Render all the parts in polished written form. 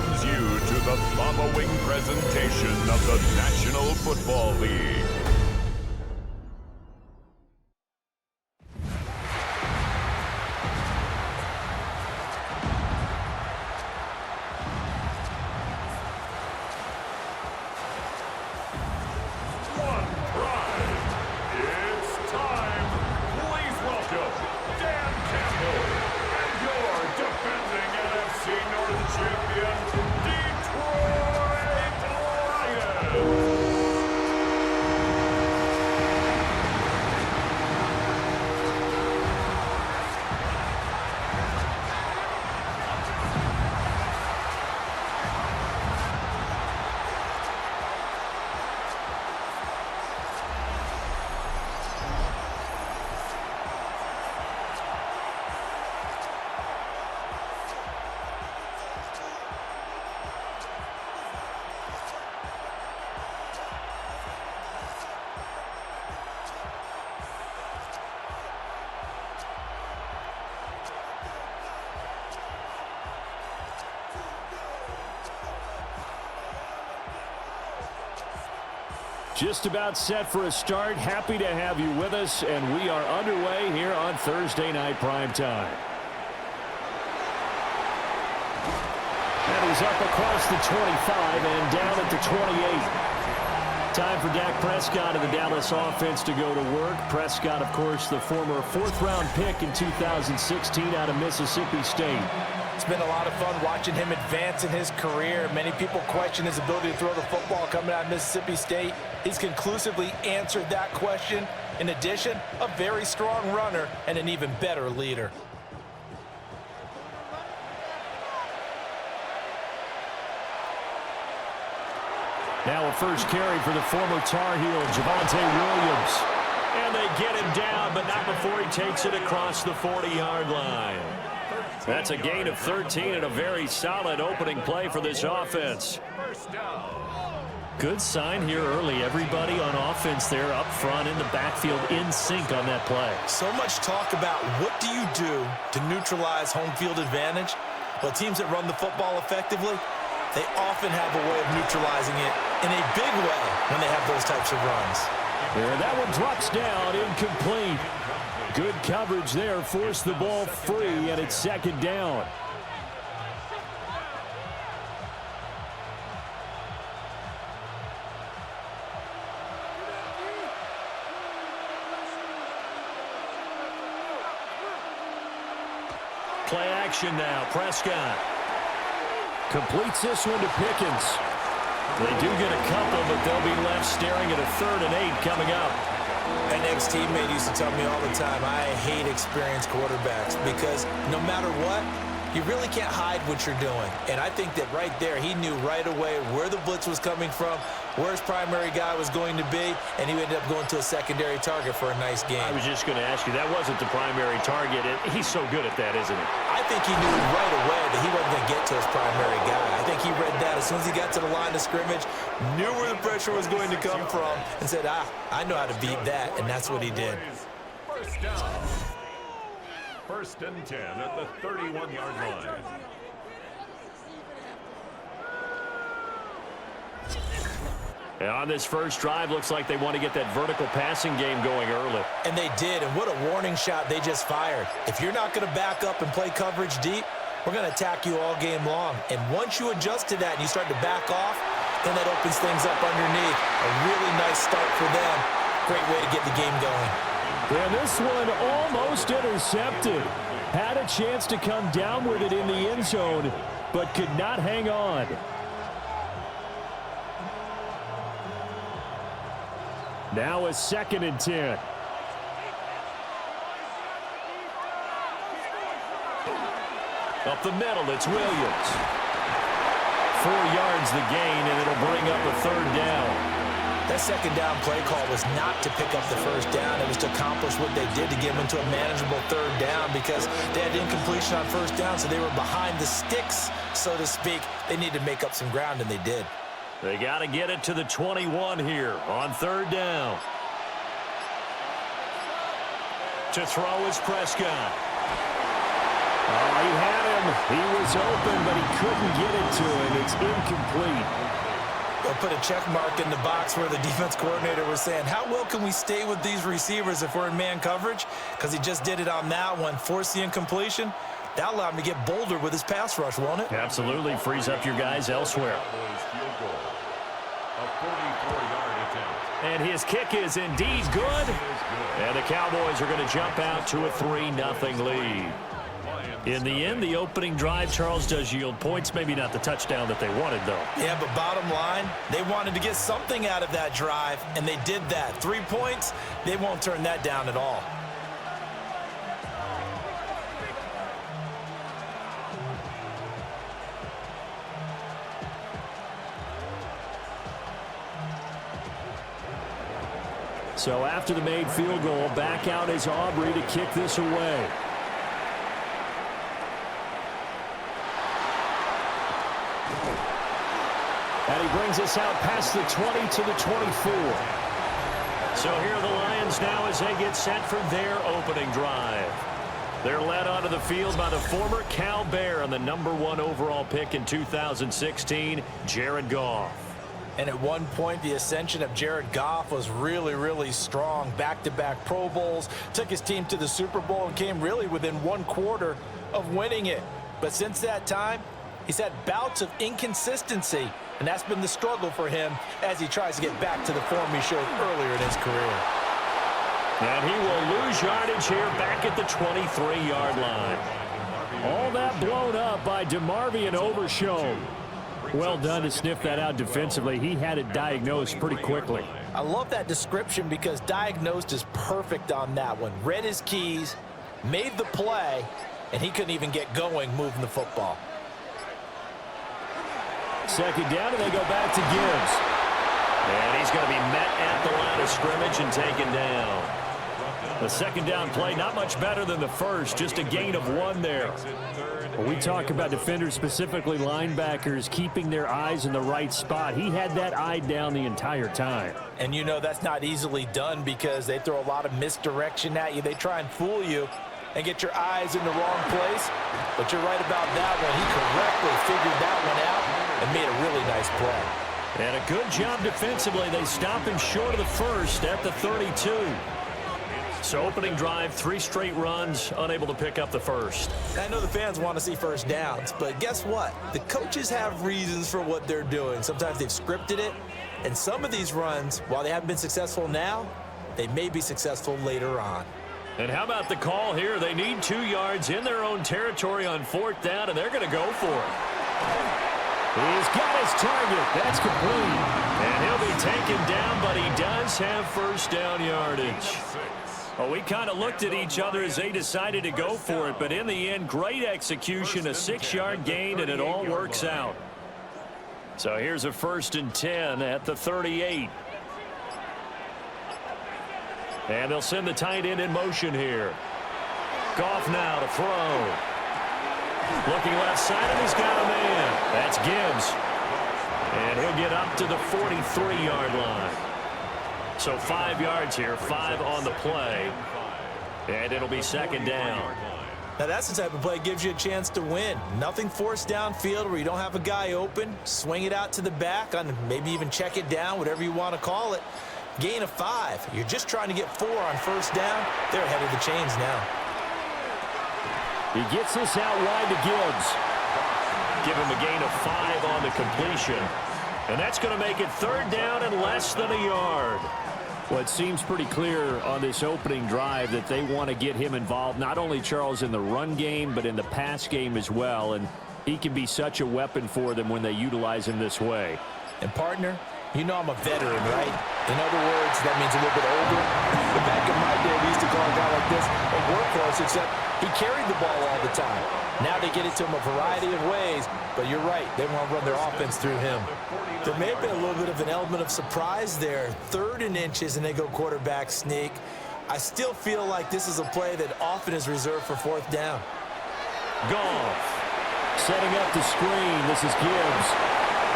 welcomes you to the following presentation of the National Football League. Just about set for a start. Happy to have you with us, and we are underway here on Thursday Night Primetime. And he's up across the 25 and down at the 28. Time for Dak Prescott of the Dallas offense to go to work. Prescott, of course, the former fourth-round pick in 2016 out of Mississippi State. It's been a lot of fun watching him advance in his career. Many people question his ability to throw the football coming out of Mississippi State. He's conclusively answered that question. In addition, a very strong runner and an even better leader. Now a first carry for the former Tar Heel, Javonte Williams. And they get him down, but not before he takes it across the 40-yard line. That's a gain of 13 and a very solid opening play for this offense. Good sign here early. Everybody on offense there up front in the backfield in sync on that play. So much talk about what do you do to neutralize home field advantage? Well, teams that run the football effectively, they often have a way of neutralizing it in a big way when they have those types of runs. And that one drops down, incomplete. Good coverage there, forced the ball free, and it's second down. Play action now, Prescott. Completes this one to Pickens. They do get a couple, but they'll be left staring at a 3rd and 8 coming up. An ex-teammate used to tell me all the time, I hate experienced quarterbacks because no matter what, you really can't hide what you're doing. And I think that right there, he knew right away where the blitz was coming from, where his primary guy was going to be, and he ended up going to a secondary target for a nice game. I was just going to ask you, that wasn't the primary target. He's so good at that, isn't he? I think he knew right away that he wasn't going to get to his primary guy. I think he read that as soon as he got to the line of scrimmage, knew where the pressure was going to come from, and said, I know how to beat that, and that's what he did. First down. 1st and 10 at the 31-yard line. And on this first drive, looks like they want to get that vertical passing game going early. And they did, and what a warning shot they just fired. If you're not going to back up and play coverage deep, we're going to attack you all game long. And once you adjust to that and you start to back off, then that opens things up underneath. A really nice start for them. Great way to get the game going. And this one almost intercepted. Had a chance to come down with it in the end zone, but could not hang on. Now a 2nd and 10. Up the middle, it's Williams. 4 yards the gain, and it'll bring up a 3rd down. That 2nd down play call was not to pick up the 1st down. It was to accomplish what they did to get them into a manageable 3rd down because they had incompletion on 1st down, so they were behind the sticks, so to speak. They needed to make up some ground, and they did. They got to get it to the 21 here on 3rd down. To throw is Prescott. Oh, he had him. him. He was open, but he couldn't get it to him. It's incomplete. They'll put a check mark in the box where the defense coordinator was saying, how well can we stay with these receivers if we're in man coverage? Because he just did it on that one, forced the incompletion. That'll allow him to get bolder with his pass rush, won't it? Absolutely. Frees up your guys elsewhere. And his kick is indeed good. And the Cowboys are going to jump out to a 3-0 lead. In the end, the opening drive, Charles, does yield points. Maybe not the touchdown that they wanted, though. Yeah, but bottom line, they wanted to get something out of that drive, and they did that. 3 points, they won't turn that down at all. So after the made field goal, back out is Aubrey to kick this away. And he brings us out past the 20 to the 24. So here are the Lions now as they get set for their opening drive. They're led onto the field by the former Cal Bear and the #1 overall pick in 2016, Jared Goff. And at one point, the ascension of Jared Goff was really, really strong. Back-to-back Pro Bowls, took his team to the Super Bowl and came really within 1/4 of winning it. But since that time, he's had bouts of inconsistency, and that's been the struggle for him as he tries to get back to the form he showed earlier in his career. And he will lose yardage here back at the 23-yard line. All that blown up by DeMarvion Overshown. Well done to sniff that out defensively. He had it diagnosed pretty quickly. I love that description because diagnosed is perfect on that one. Read his keys, made the play, and he couldn't even get going moving the football. Second down, and they go back to Gibbs. And he's going to be met at the line of scrimmage and taken down. The second down play, not much better than the first, just a gain of 1 there. When we talk about defenders, specifically linebackers, keeping their eyes in the right spot, he had that eye down the entire time. And you know that's not easily done because they throw a lot of misdirection at you. They try and fool you and get your eyes in the wrong place. But you're right about that one. He correctly figured that one out and made a really nice play. And a good job defensively. They stop him short of the first at the 32. So opening drive, 3 straight runs, unable to pick up the first. I know the fans want to see first downs, but guess what? The coaches have reasons for what they're doing. Sometimes they've scripted it, and some of these runs, while they haven't been successful now, they may be successful later on. And how about the call here? They need 2 yards in their own territory on 4th down, and they're going to go for it. He's got his target. That's complete. And he'll be taken down, but he does have first down yardage. Well, we kind of looked at each other as they decided to go for it, but in the end, great execution, a 6-yard gain, and it all works out. So here's a 1st and 10 at the 38. And they'll send the tight end in motion here. Goff now to throw. Looking left side, and he's got a man. That's Gibbs. And he'll get up to the 43-yard line. So 5 yards here, 5 on the play. And it'll be 2nd down. Now that's the type of play that gives you a chance to win. Nothing forced downfield where you don't have a guy open. Swing it out to the back, on maybe even check it down, whatever you want to call it. Gain of 5. You're just trying to get 4 on first down. They're ahead of the chains now. He gets this out wide to Gibbs. Give him a gain of 5 on the completion. And that's going to make it 3rd down and less than a yard. Well, it seems pretty clear on this opening drive that they want to get him involved, not only, Charles, in the run game, but in the pass game as well. And he can be such a weapon for them when they utilize him this way. And, partner, you know I'm a veteran, right? In other words, that means a little bit older. But back in my day, we used to call a guy like this a workhorse, except he carried the ball all the time. Now they get it to him a variety of ways. But you're right, they want to run their offense through him. There may have been a little bit of an element of surprise there. 3rd and inches, and they go quarterback sneak. I still feel like this is a play that often is reserved for 4th down. Goff setting up the screen. This is Gibbs.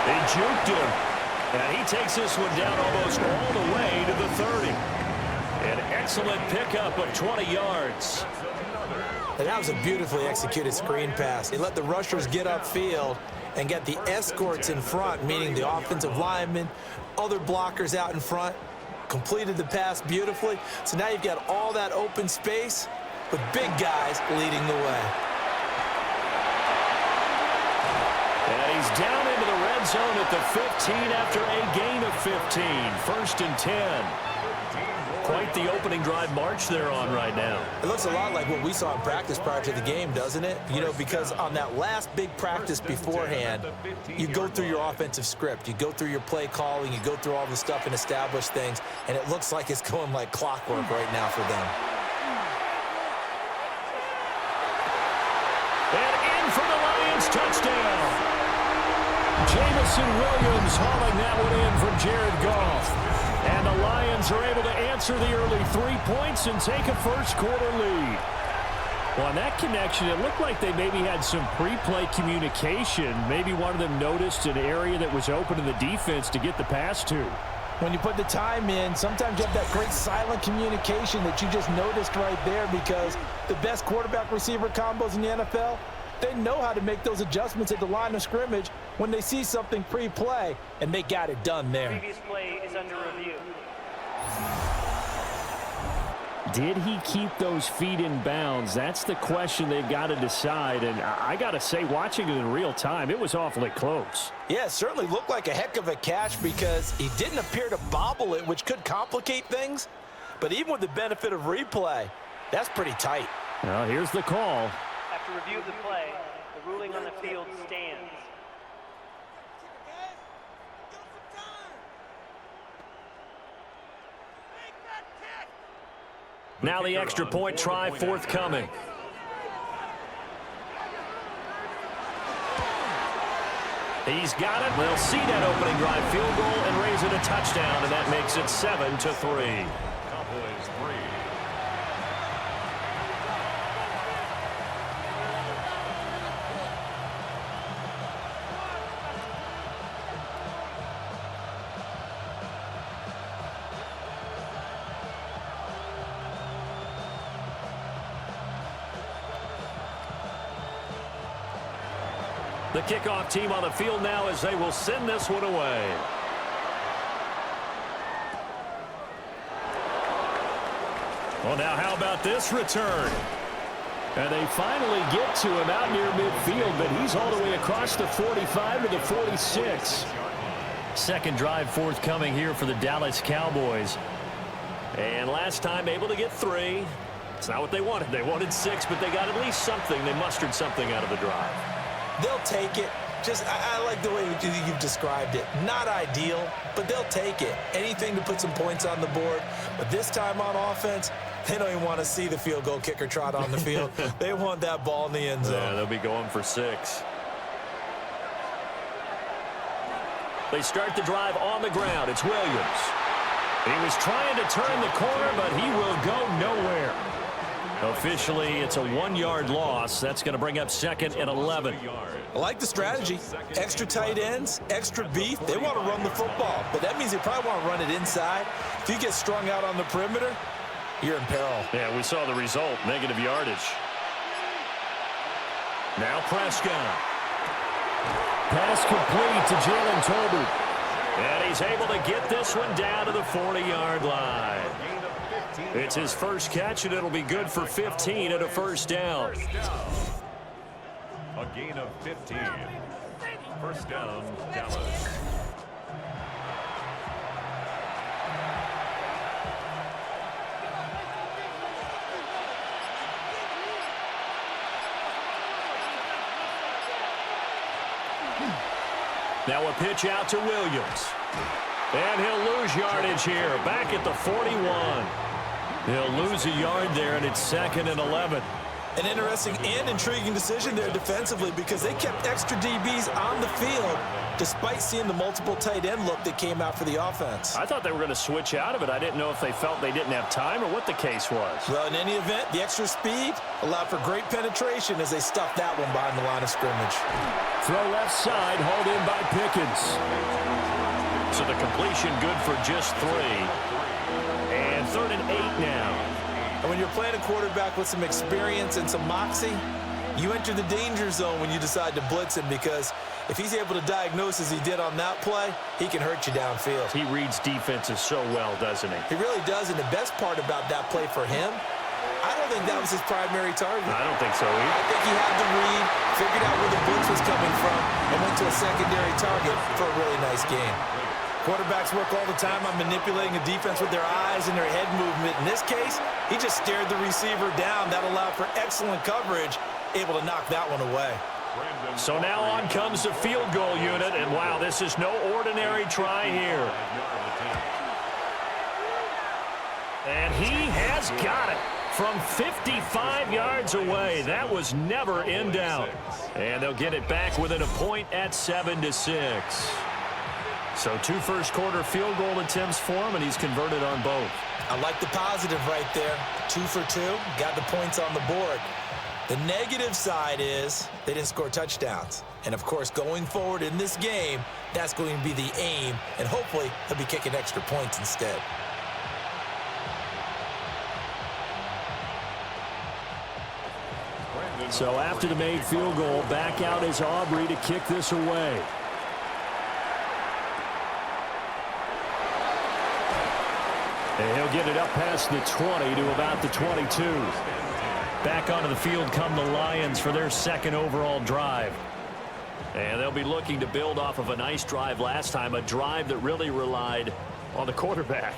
They juked him. And he takes this one down almost all the way to the 30. An excellent pickup of 20 yards. And that was a beautifully executed screen pass. He let the rushers get upfield and get the escorts in front, meaning the offensive linemen, other blockers out in front, completed the pass beautifully. So now you've got all that open space with big guys leading the way. And he's down into the red zone at the 15 after a gain of 15. 1st and 10. Quite the opening drive march they're on right now. It looks a lot like what we saw in practice prior to the game, doesn't it? You know, because on that last big practice beforehand, you go through your offensive script. You go through your play calling. You go through all the stuff and establish things. And it looks like it's going like clockwork right now for them. And in for the Lions touchdown. Jamison Williams hauling that one in from Jared Goff. And the Lions are able to answer the early 3 points and take a first-quarter lead. Well, on that connection, it looked like they maybe had some pre-play communication. Maybe one of them noticed an area that was open in the defense to get the pass to. When you put the time in, sometimes you have that great silent communication that you just noticed right there, because the best quarterback-receiver combos in the NFL, they know how to make those adjustments at the line of scrimmage when they see something pre-play, and they got it done there. Previous play is under review. Did he keep those feet in bounds? That's the question they've got to decide. And I got to say, watching it in real time, it was awfully close. Yeah, it certainly looked like a heck of a catch because he didn't appear to bobble it, which could complicate things. But even with the benefit of replay, that's pretty tight. Well, here's the call. After review of the play, the ruling on the field stands. Now the extra point try forthcoming. He's got it. They'll see that opening drive field goal and raise it a touchdown, and that makes it 7-3. Cowboys 3. The kickoff team on the field now as they will send this one away. Well, now how about this return? And they finally get to him out near midfield, but he's all the way across the 45 to the 46. Second drive forthcoming here for the Dallas Cowboys. And last time able to get 3. It's not what they wanted. They wanted 6, but they got at least something. They mustered something out of the drive. They'll take it. I like the way you've described it. Not ideal, but they'll take it. Anything to put some points on the board. But this time on offense, they don't even want to see the field goal kicker trot on the field. They want that ball in the end zone. Yeah, they'll be going for 6. They start the drive on the ground. It's Williams. He was trying to turn the corner, but he will go nowhere. Officially, it's a 1-yard loss. That's going to bring up 2nd and 11. I like the strategy. Extra tight ends, extra beef. They want to run the football, but that means they probably want to run it inside. If you get strung out on the perimeter, you're in peril. Yeah, we saw the result, negative yardage. Now Prescott. Pass complete to Jalen Tolbert. And he's able to get this one down to the 40-yard line. It's his first catch, and it'll be good for 15 at a first down. A gain of 15. First down, Dallas. Now a pitch out to Williams. And he'll lose yardage here, back at the 41. He'll lose a yard there, and it's 2nd and 11. An interesting and intriguing decision there defensively because they kept extra DBs on the field despite seeing the multiple tight end look that came out for the offense. I thought they were going to switch out of it. I didn't know if they felt they didn't have time or what the case was. Well, in any event, the extra speed allowed for great penetration as they stuffed that one behind the line of scrimmage. Throw left side, hauled in by Pickens. So the completion good for just 3. And 3rd and 8 now. And when you're playing a quarterback with some experience and some moxie, you enter the danger zone when you decide to blitz him, because if he's able to diagnose as he did on that play, he can hurt you downfield. He reads defenses so well, doesn't he? He really does, and the best part about that play for him, I don't think that was his primary target. I don't think so either. I think he had the read, figured out where the blitz was coming from, and went to a secondary target for a really nice game. Quarterbacks work all the time on manipulating a defense with their eyes and their head movement. In this case, he just stared the receiver down. That allowed for excellent coverage, able to knock that one away. So now on comes the field goal unit, and wow, this is no ordinary try here. And he has got it from 55 yards away. That was never in doubt. And they'll get it back within a point at 7-6. So 2 first-quarter field goal attempts for him, and he's converted on both. I like the positive right there. 2 for 2, got the points on the board. The negative side is they didn't score touchdowns. And, of course, going forward in this game, that's going to be the aim, and hopefully he'll be kicking extra points instead. So after the made field goal, back out is Aubrey to kick this away. And he'll get it up past the 20 to about the 22. Back onto the field come the Lions for their second overall drive. And they'll be looking to build off of a nice drive last time, a drive that really relied on the quarterback.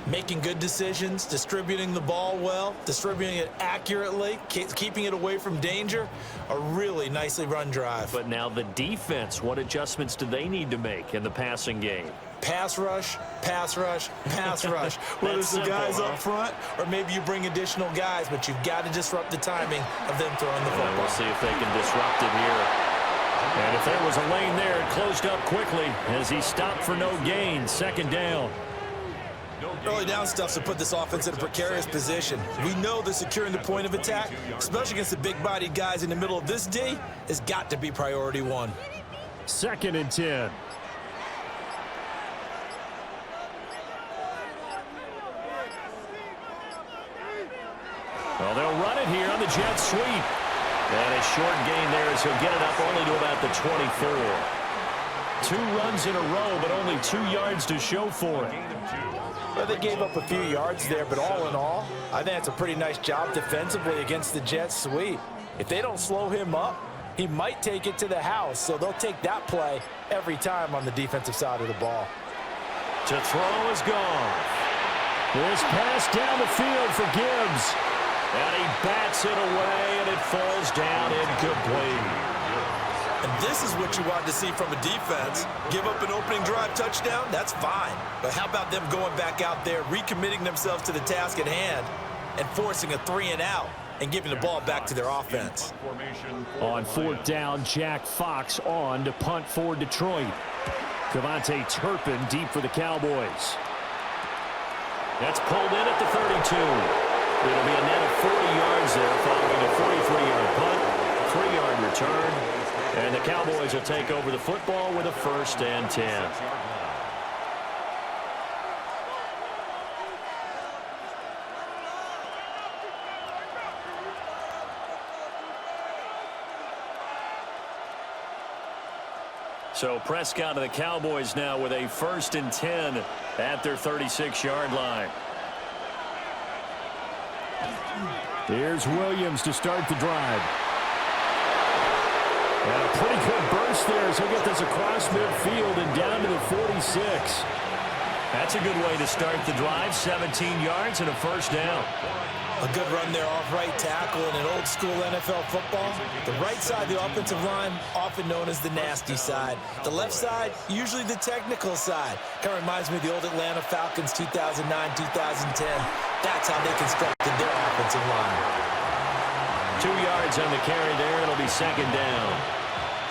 Making good decisions, distributing the ball well, distributing it accurately, keeping it away from danger. A really nicely run drive. But now the defense, what adjustments do they need to make in the passing game? Pass rush, pass rush, pass rush. Whether it's the guys up front or maybe you bring additional guys, but you've got to disrupt the timing of them throwing the football. We'll see if they can disrupt it here. And if there was a lane there, it closed up quickly as he stopped for no gain. 2nd down. Early down stuff's to put this offense in a precarious position. We know that securing the point of attack, especially against the big-bodied guys in the middle of this D, has got to be priority 1. 2nd and 10. Well, they'll run it here on the jet sweep. And a short gain there as he'll get it up only to about the 24. 2 runs in a row, but only 2 yards to show for it. Well, they gave up a few yards there, but all in all, I think it's a pretty nice job defensively against the jet sweep. If they don't slow him up, he might take it to the house, so they'll take that play every time on the defensive side of the ball. To throw is gone. This pass down the field for Gibbs. And he bats it away, and it falls down incomplete. And this is what you want to see from a defense. Give up an opening drive touchdown, that's fine. But how about them going back out there, recommitting themselves to the task at hand, and forcing a 3-and-out and giving the ball back to their offense. On 4th down, Jack Fox on to punt for Detroit. Devontae Turpin deep for the Cowboys. That's pulled in at the 32. It'll be a net of 40 yards there following a 43-yard punt, 3-yard return, and the Cowboys will take over the football with a 1st and 10. So Prescott and the Cowboys now with a 1st and 10 at their 36-yard line. Here's Williams to start the drive. And a pretty good burst there as he'll get this across midfield and down to the 46. That's a good way to start the drive. 17 yards and a 1st down. A good run there off right tackle in an old-school NFL football. The right side of the offensive line, often known as the nasty side. The left side, usually the technical side. Kind of reminds me of the old Atlanta Falcons 2009, 2010. That's how they constructed their offensive line. 2 yards on the carry there. It'll be 2nd down.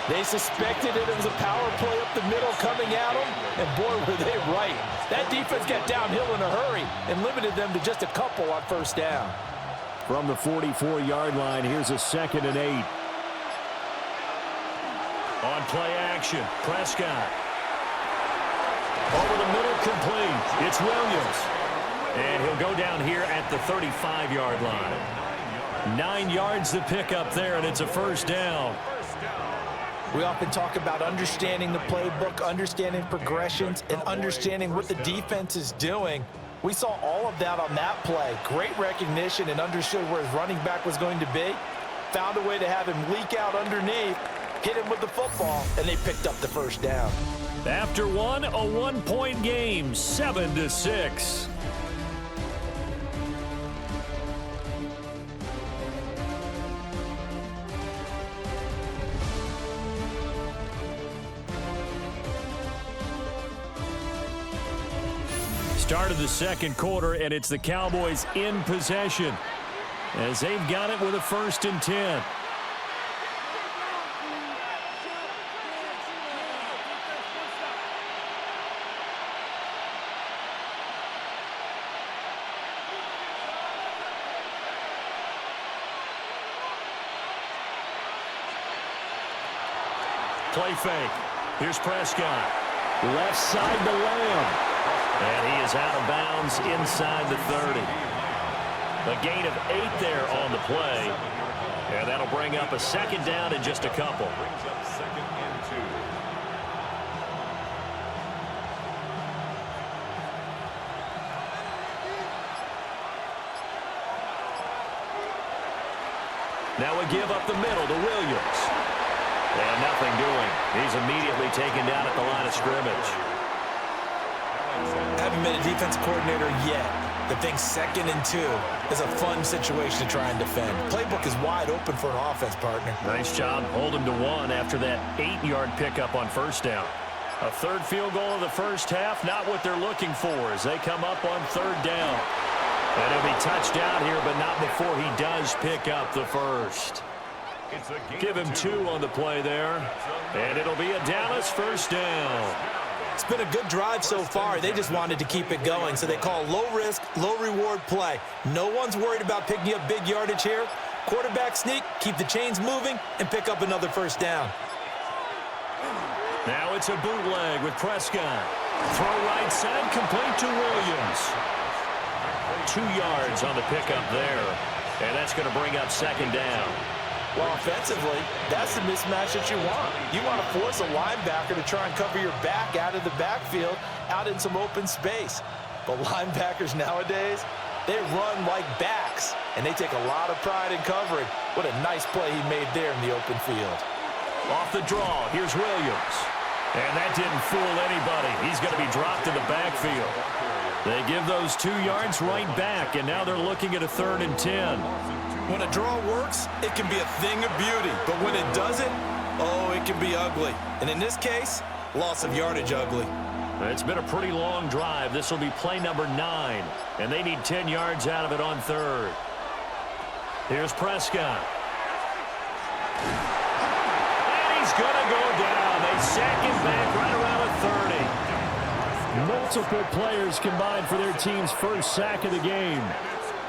They suspected it was a power play up the middle coming at them, and boy, were they right. That defense got downhill in a hurry and limited them to just a couple on 1st down. From the 44-yard line, here's a 2nd and 8. On play action, Prescott. Over the middle, complete. It's Williams. And he'll go down here at the 35-yard line. 9 yards to pick up there, and it's a first down. We often talk about understanding the playbook, understanding progressions, and understanding what the defense is doing. We saw all of that on that play. Great recognition and understood where his running back was going to be. Found a way to have him leak out underneath, hit him with the football, and they picked up the first down. After one, a 1-point game, 7-6. Start of the second quarter, and it's the Cowboys in possession as they've got it with a 1st and 10. Play fake. Here's Prescott. Left side to Lamb. And he is out of bounds inside the 30. A gain of 8 there on the play. And that'll bring up a 2nd down in just a couple. Brings up 2nd and 2. Now a give up the middle to Williams. And nothing doing. He's immediately taken down at the line of scrimmage. Haven't been a defense coordinator yet, but think 2nd and 2 is a fun situation to try and defend. Playbook is wide open for an offense, partner. Nice job. Hold him to 1 after that 8-yard pickup on 1st down. A 3rd field goal of the first half, not what they're looking for as they come up on 3rd down. And he'll be touched out here, but not before he does pick up the 1st. Give him 2 on the play there, and it'll be a Dallas 1st down. It's been a good drive so far. They just wanted to keep it going, so they call low-risk, low-reward play. No one's worried about picking up big yardage here. Quarterback sneak, keep the chains moving, and pick up another 1st down. Now it's a bootleg with Prescott. Throw right side, complete to Williams. 2 yards on the pickup there, and that's going to bring up 2nd down. Well, offensively, that's the mismatch that you want. You want to force a linebacker to try and cover your back out of the backfield, out in some open space. But linebackers nowadays, they run like backs, and they take a lot of pride in covering. What a nice play he made there in the open field. Off the draw, here's Williams. And that didn't fool anybody. He's going to be dropped in the backfield. They give those 2 yards right back, and now they're looking at a 3rd and 10. When a draw works, it can be a thing of beauty. But when it doesn't, oh, it can be ugly. And in this case, loss of yardage ugly. It's been a pretty long drive. This will be play number 9, and they need 10 yards out of it on 3rd. Here's Prescott. And he's going to go down. They sack him back right around a 30. Multiple players combined for their team's 1st sack of the game.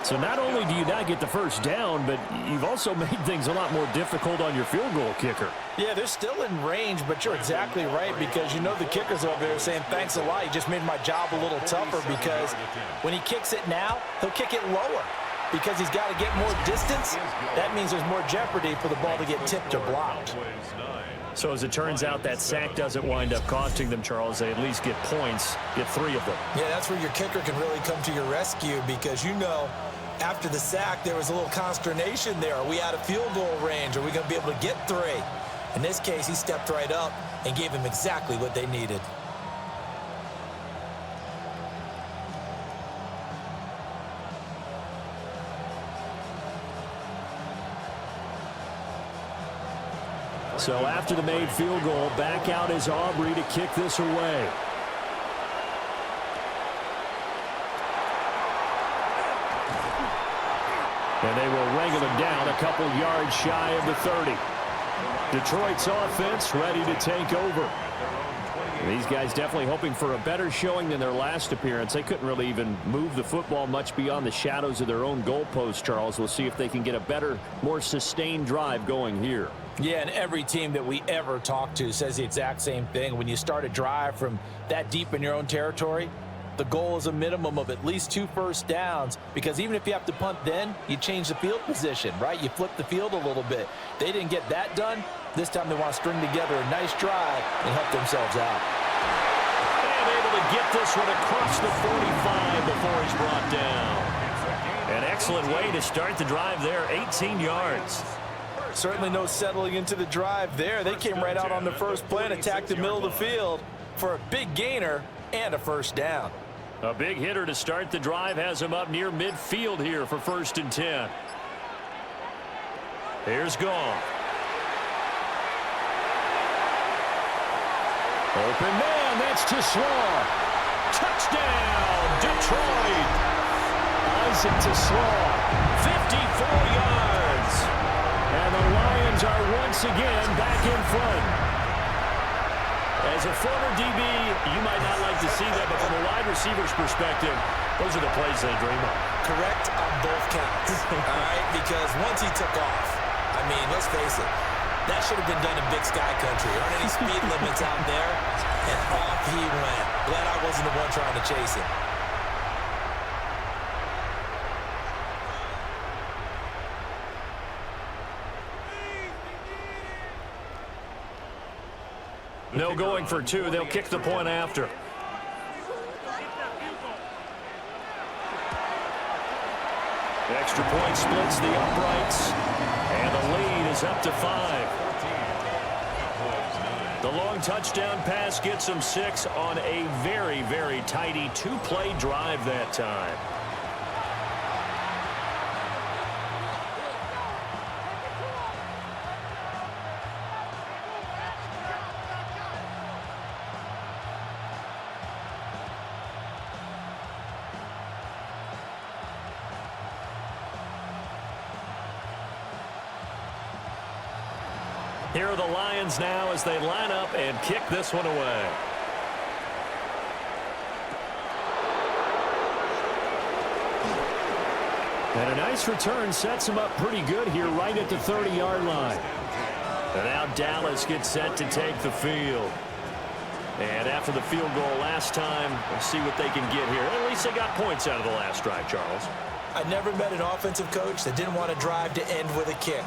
So not only do you not get the 1st down, but you've also made things a lot more difficult on your field goal kicker. Yeah, they're still in range, but you're exactly right because you know the kicker's over there saying, thanks a lot, you just made my job a little tougher because when he kicks it now, he'll kick it lower because he's got to get more distance. That means there's more jeopardy for the ball to get tipped or blocked. So as it turns out, that sack doesn't wind up costing them, Charles. They at least get points, get 3 of them. Yeah, that's where your kicker can really come to your rescue because you know after the sack, there was a little consternation there. Are we out of field goal range? Are we going to be able to get 3? In this case, he stepped right up and gave them exactly what they needed. So after the made field goal, back out is Aubrey to kick this away. And they will wrangle him down a couple yards shy of the 30. Detroit's offense ready to take over. These guys definitely hoping for a better showing than their last appearance. They couldn't really even move the football much beyond the shadows of their own goalpost, Charles. We'll see if they can get a better, more sustained drive going here. Yeah, and every team that we ever talk to says the exact same thing. When you start a drive from that deep in your own territory, The goal is a minimum of at least 2 first downs, because even if you have to punt then, you change the field position, right? You flip the field a little bit. They didn't get that done. This time they want to string together a nice drive and help themselves out. And able to get this one across the 45 before he's brought down. An excellent way to start the drive there, 18 yards. Certainly no settling into the drive there. They came right out on the first play and attacked the middle of the field for a big gainer and a first down. A big hitter to start the drive has him up near midfield here for 1st and 10. Here's Goff. Open man, that's to Slaw. Touchdown, Detroit. Isaac to Slaw, 54 yards. And the Lions are once again back in front. As a former DB, you might not like to see that, but from a wide receiver's perspective, those are the plays they dream of. Correct on both counts, all right? Because once he took off, I mean, let's face it, that should have been done in Big Sky Country. There aren't any speed limits out there, and off he went. Glad I wasn't the one trying to chase him. No going for 2. They'll kick the point after. The extra point splits the uprights, and the lead is up to 5. The long touchdown pass gets them 6 on a very, very tidy 2-play drive that time. Here are the Lions now as they line up and kick this one away. And a nice return sets him up pretty good here right at the 30-yard line. And now Dallas gets set to take the field. And after the field goal last time, we'll see what they can get here. At least they got points out of the last drive, Charles. I never met an offensive coach that didn't want to drive to end with a kick.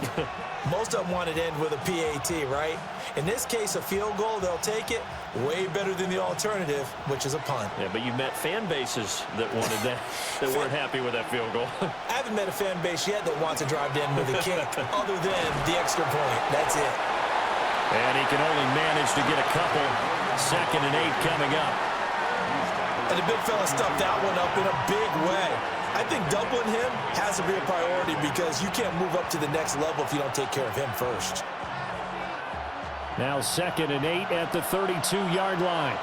Most of them wanted to end with a PAT, right? In this case, a field goal, they'll take it. Way better than the alternative, which is a punt. Yeah, but you met fan bases that wanted that, that weren't happy with that field goal. I haven't met a fan base yet that wants to drive to end with a kick, other than the extra point. That's it. And he can only manage to get a couple. 2nd and 8 coming up. And the big fella stuffed that one up in a big way. I think doubling him has to be a priority because you can't move up to the next level if you don't take care of him first. Now 2nd and 8 at the 32-yard line.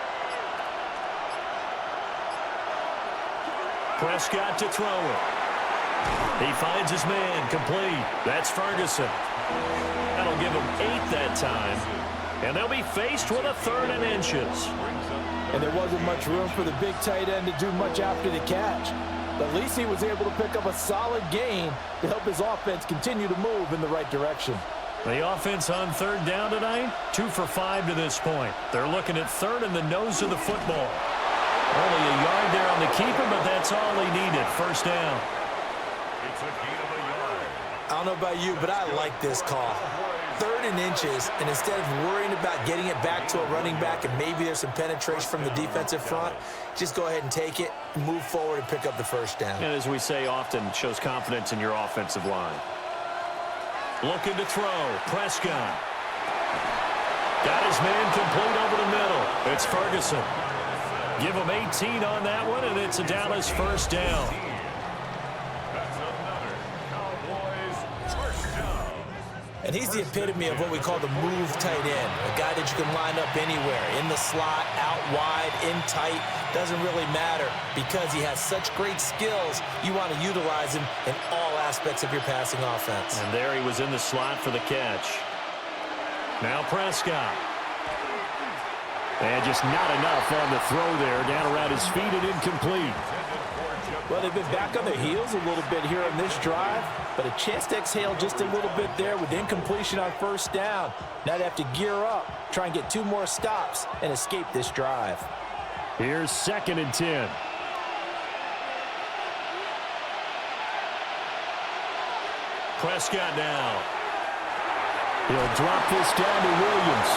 Prescott to throw it. He finds his man, complete. That's Ferguson. That'll give him 8 that time. And they'll be faced with a 3rd and inches. And there wasn't much room for the big tight end to do much after the catch. But at least he was able to pick up a solid gain to help his offense continue to move in the right direction. The offense on 3rd down tonight, 2 for 5 to this point. They're looking at 3rd in the nose of the football. Only a yard there on the keeper, but that's all he needed. 1st down. It's a gain of a yard. I don't know about you, but I like this call. 3rd and inches, and instead of worrying about getting it back to a running back and maybe there's some penetration from the defensive front, just go ahead and take it, move forward, and pick up the 1st down. And as we say often, shows confidence in your offensive line. Looking to throw, Prescott. Got his man complete over the middle. It's Ferguson. Give him 18 on that one, and it's a Dallas 1st down. That's another Cowboys first down. And he's the epitome of what we call the move tight end, a guy that you can line up anywhere, in the slot, out wide, in tight, doesn't really matter because he has such great skills. You want to utilize him in all aspects of your passing offense. And there he was in the slot for the catch. Now Prescott. And just not enough on the throw there, down around his feet and incomplete. Well, they've been back on their heels a little bit here on this drive, but a chance to exhale just a little bit there with incompletion on 1st down. Now they have to gear up, try and get 2 more stops, and escape this drive. Here's 2nd and 10. Prescott now. He'll drop this down to Williams.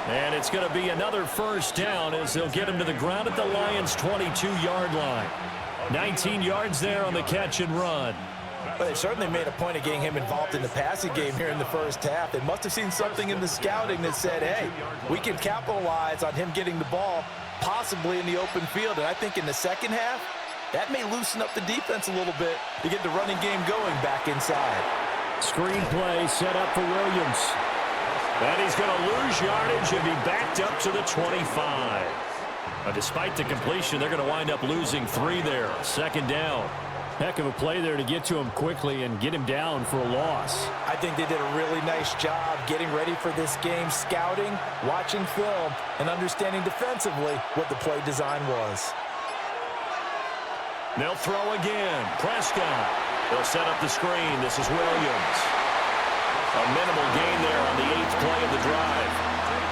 And it's going to be another first down as they'll get him to the ground at the Lions' 22-yard line. 19 yards there on the catch and run. But they certainly made a point of getting him involved in the passing game here in the first half. They must have seen something in the scouting that said, hey, we can capitalize on him getting the ball possibly in the open field. And I think in the second half, that may loosen up the defense a little bit to get the running game going back inside. Screen play set up for Williams. And he's going to lose yardage and be backed up to the 25. Despite the completion, they're going to wind up losing 3 there. Second down. Heck of a play there to get to him quickly and get him down for a loss. I think they did a really nice job getting ready for this game, scouting, watching film, and understanding defensively what the play design was. They'll throw again. Prescott. They'll set up the screen. This is Williams. A minimal gain there on the 8th play of the drive.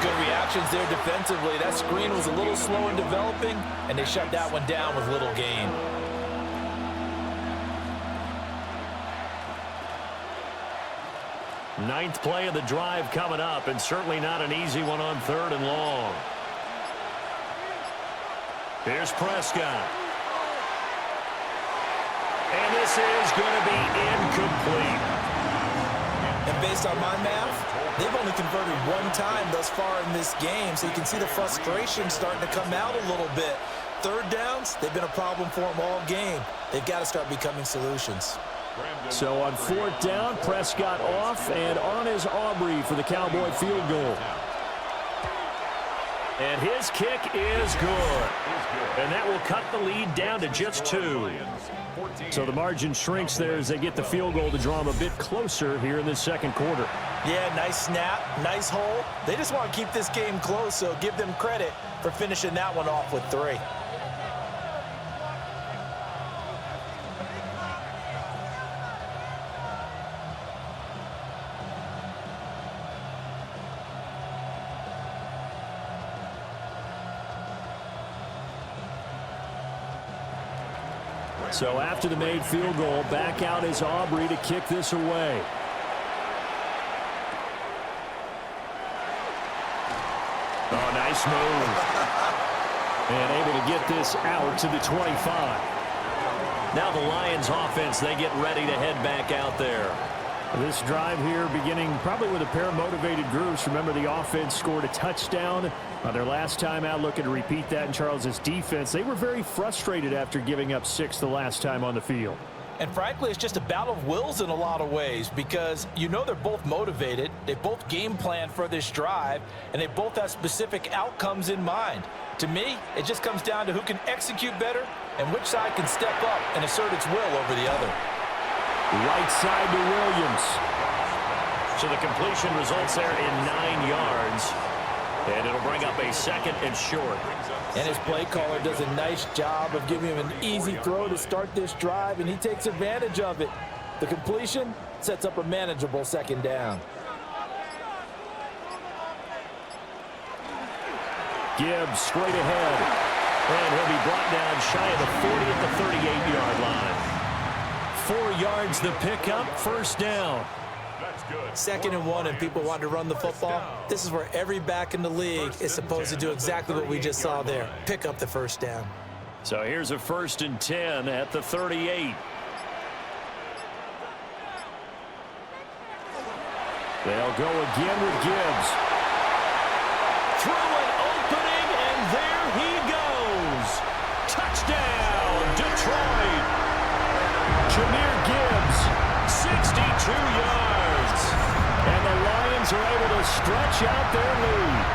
Good reactions there defensively. That screen was a little slow in developing, and they shut that one down with little gain. Ninth play of the drive coming up, and certainly not an easy one on 3rd and long. Here's Prescott. And this is going to be incomplete. And based on my math, they've only converted 1 time thus far in this game, so you can see the frustration starting to come out a little bit. 3rd downs, they've been a problem for them all game. They've got to start becoming solutions. So on 4th down, Prescott off, and on is Aubrey for the Cowboy field goal. And his kick is good. And that will cut the lead down to just 2. So the margin shrinks there as they get the field goal to draw them a bit closer here in the second quarter. Yeah, nice snap, nice hole. They just want to keep this game close, so give them credit for finishing that one off with 3. So after the made field goal, back out is Aubrey to kick this away. Oh, nice move. And able to get this out to the 25. Now the Lions offense, they get ready to head back out there. This drive here beginning probably with a pair of motivated groups. Remember, the offense scored a touchdown their last time out, looking to repeat that in Charles's defense. They were very frustrated after giving up 6 the last time on the field. And frankly, it's just a battle of wills in a lot of ways because you know they're both motivated, they both game plan for this drive, and they both have specific outcomes in mind. To me, it just comes down to who can execute better and which side can step up and assert its will over the other. Right side to Williams. So the completion results there in 9 yards. And it'll bring up a 2nd and short. And his play caller does a nice job of giving him an easy throw to start this drive, and he takes advantage of it. The completion sets up a manageable 2nd down. Gibbs straight ahead. And he'll be brought down shy of the 40 at the 38-yard line. 4 yards the pickup, 1st down. 2nd and 1, and people want to run the football. This is where every back in the league is supposed to do exactly what we just saw there. Pick up the 1st down. So here's a 1st and 10 at the 38. They'll go again with Gibbs. Through an opening, and there he goes. Touchdown, Detroit. Jahmyr Gibbs, 62 yards. And the Lions are able to stretch out their lead.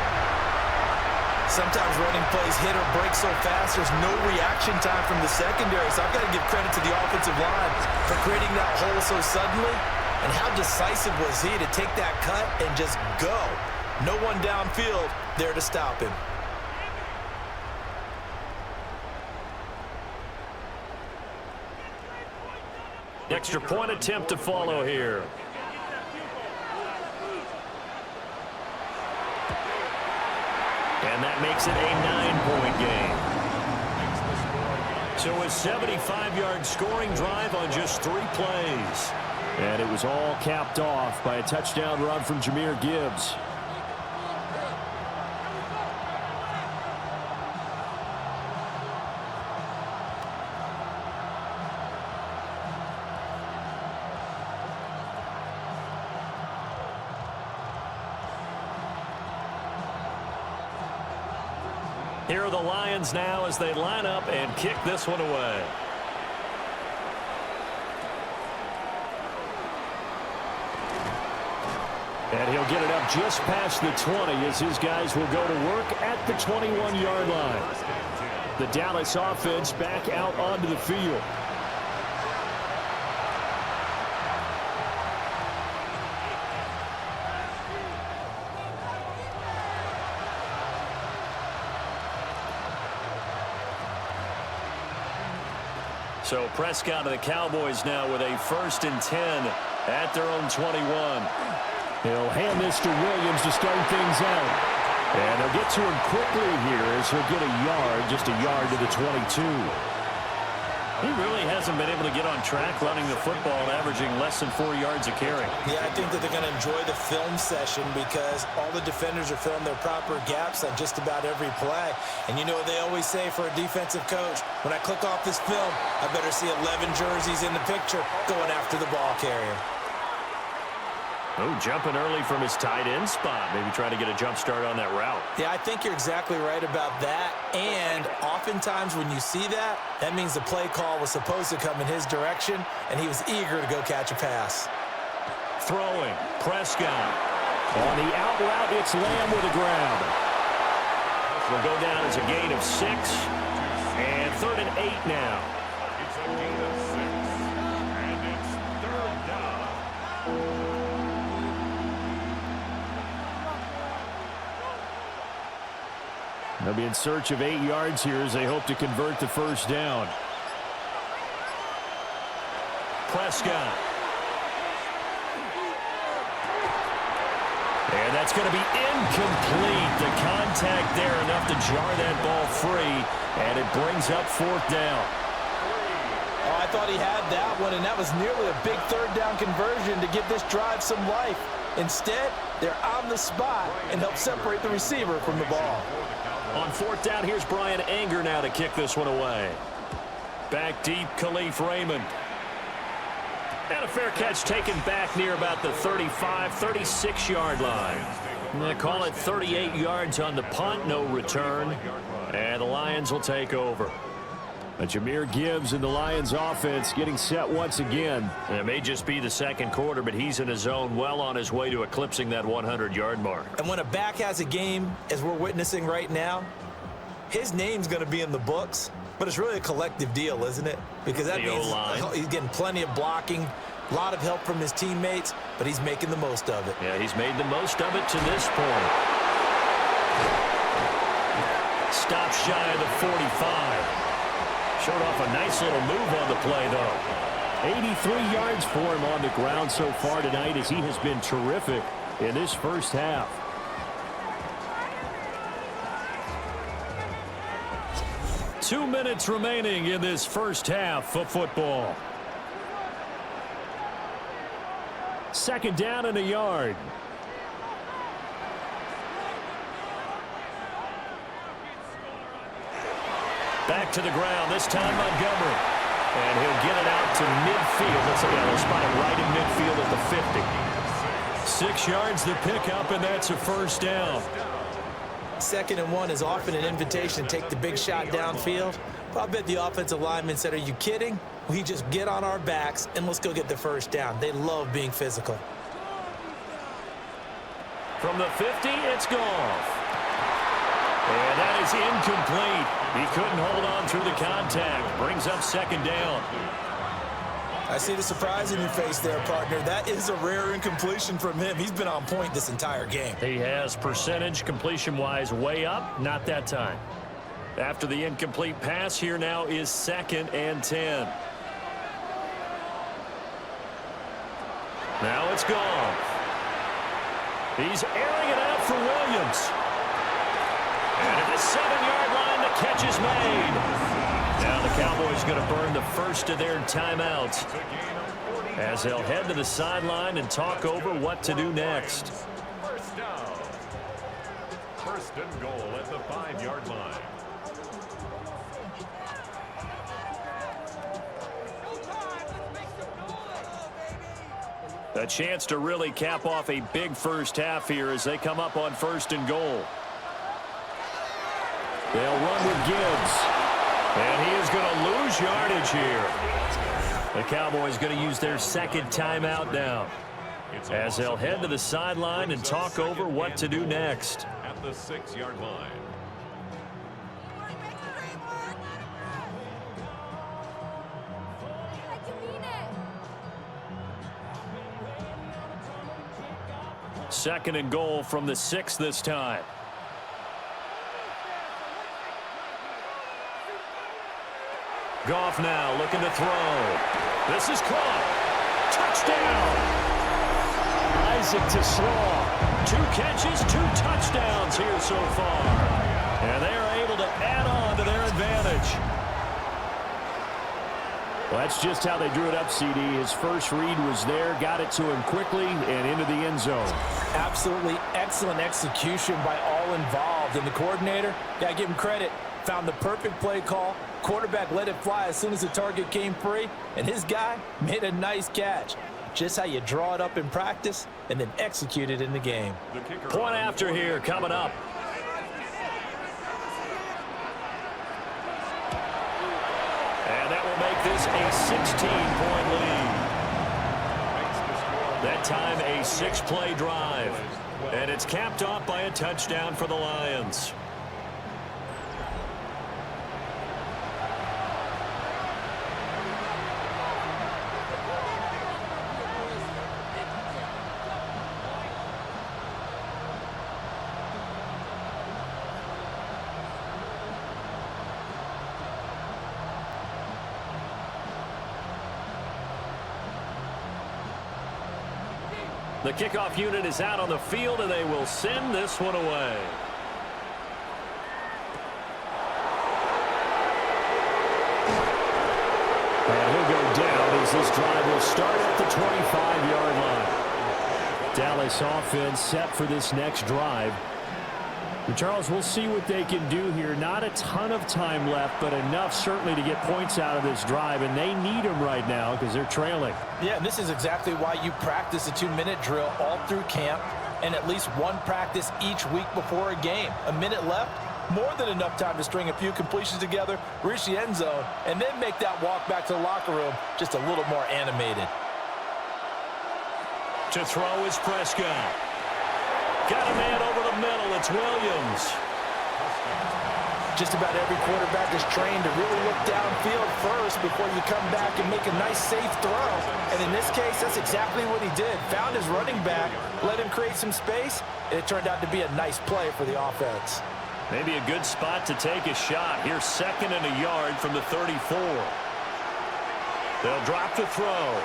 Sometimes running plays hit or break so fast, there's no reaction time from the secondary. So I've got to give credit to the offensive line for creating that hole so suddenly. And how decisive was he to take that cut and just go? No one downfield there to stop him. Extra point attempt to follow here. And that makes it a 9-point game. So a 75-yard scoring drive on just 3 plays. And it was all capped off by a touchdown run from Jahmyr Gibbs. Here are the Lions now as they line up and kick this one away. And he'll get it up just past the 20 as his guys will go to work at the 21-yard line. The Dallas offense back out onto the field. So Prescott and the Cowboys now with a 1st and 10 at their own 21. He'll hand this to Williams to start things out. And they'll get to him quickly here as he'll get a yard, just a yard to the 22. He really hasn't been able to get on track running the football and averaging less than 4 yards a carry. Yeah, I think that they're going to enjoy the film session because all the defenders are filling their proper gaps on just about every play. And you know what they always say for a defensive coach? When I click off this film, I better see 11 jerseys in the picture going after the ball carrier. Oh, jumping early from his tight end spot. Maybe trying to get a jump start on that route. Yeah, I think you're exactly right about that. And oftentimes when you see that, that means the play call was supposed to come in his direction, and he was eager to go catch a pass. Throwing, Prescott. On the out route, it's Lamb with a grab. Will go down as a gain of 6. And 3rd and 8 now. It's a gain of 6. And it's 3rd down. They'll be in search of 8 yards here as they hope to convert the 1st down. Prescott. And that's going to be incomplete. The contact there enough to jar that ball free, and it brings up 4th down. Oh, I thought he had that one, and that was nearly a big 3rd down conversion to give this drive some life. Instead, they're on the spot and help separate the receiver from the ball. On 4th down, here's Brian Anger now to kick this one away. Back deep, Khalif Raymond. And a fair catch taken back near about the 35, 36-yard line. They call it 38 yards on the punt, no return. And the Lions will take over. Jahmyr Gibbs and the Lions offense getting set once again. And it may just be the 2nd quarter, but he's in his zone well on his way to eclipsing that 100-yard mark. And when a back has a game, as we're witnessing right now, his name's going to be in the books, but it's really a collective deal, isn't it? Because that means he's getting plenty of blocking, a lot of help from his teammates, but he's making the most of it. Yeah, he's made the most of it to this point. Stop shy of the 45. Showed off a nice little move on the play, though. 83 yards for him on the ground so far tonight as he has been terrific in this 1st half. Two minutes remaining in this 1st half of football. 2nd down and a yard. Back to the ground, this time Montgomery. And he'll get it out to midfield. Let's look at it. He'll spot it right in midfield at the 50. 6 yards the pickup, and that's a 1st down. 2nd and 1 is often an invitation to take the big shot downfield. But I bet the offensive lineman said, are you kidding? We just get on our backs and let's go get the 1st down. They love being physical. From the 50, it's Goff. And that is incomplete. He couldn't hold on through the contact. Brings up 2nd down. I see the surprise in your face there, partner. That is a rare incompletion from him. He's been on point this entire game. He has percentage completion-wise way up. Not that time. After the incomplete pass, here now is 2nd and 10. Now it's Goff. He's airing it out for Williams. And at the 7-yard line, the catch is made. Now the Cowboys going to burn the first of their timeouts as they'll head to the sideline and talk over what to do next. First down. First and goal at the 5-yard line. A chance to really cap off a big first half here as they come up on first and goal. They'll run with Gibbs. And he is going to lose yardage here. The Cowboys going to use their second timeout now as they'll head to the sideline and talk over what to do next. At the 6-yard line. Second and goal from the 6 this time. Goff now looking to throw. This is caught. Touchdown. Isaac to Slaw. 2 catches, 2 touchdowns here so far. And they are able to add on to their advantage. Well, that's just how they drew it up, CD. His first read was there, got it to him quickly, and into the end zone. Absolutely excellent execution by all involved. And the coordinator, got to give him credit, found the perfect play call. Quarterback let it fly as soon as the target came free, and his guy made a nice catch. Just how you draw it up in practice and then execute it in the game. Point after here coming up. And that will make this a 16-point lead. That time a 6-play drive. And it's capped off by a touchdown for the Lions. The kickoff unit is out on the field, and they will send this one away. And he'll go down as this drive will start at the 25-yard line. Dallas offense set for this next drive. But Charles, we'll see what they can do here. Not a ton of time left, but enough certainly to get points out of this drive, and they need them right now because they're trailing. Yeah, and this is exactly why you practice a 2-minute drill all through camp and at least one practice each week before a game. A minute left, more than enough time to string a few completions together, reach the end zone, and then make that walk back to the locker room just a little more animated. To throw is Prescott. Got a man over the middle. It's Williams. Just about every quarterback is trained to really look downfield first before you come back and make a nice, safe throw. And in this case, that's exactly what he did. Found his running back, let him create some space, and it turned out to be a nice play for the offense. Maybe a good spot to take a shot. Here's 2nd and a yard from the 34. They'll drop the throw.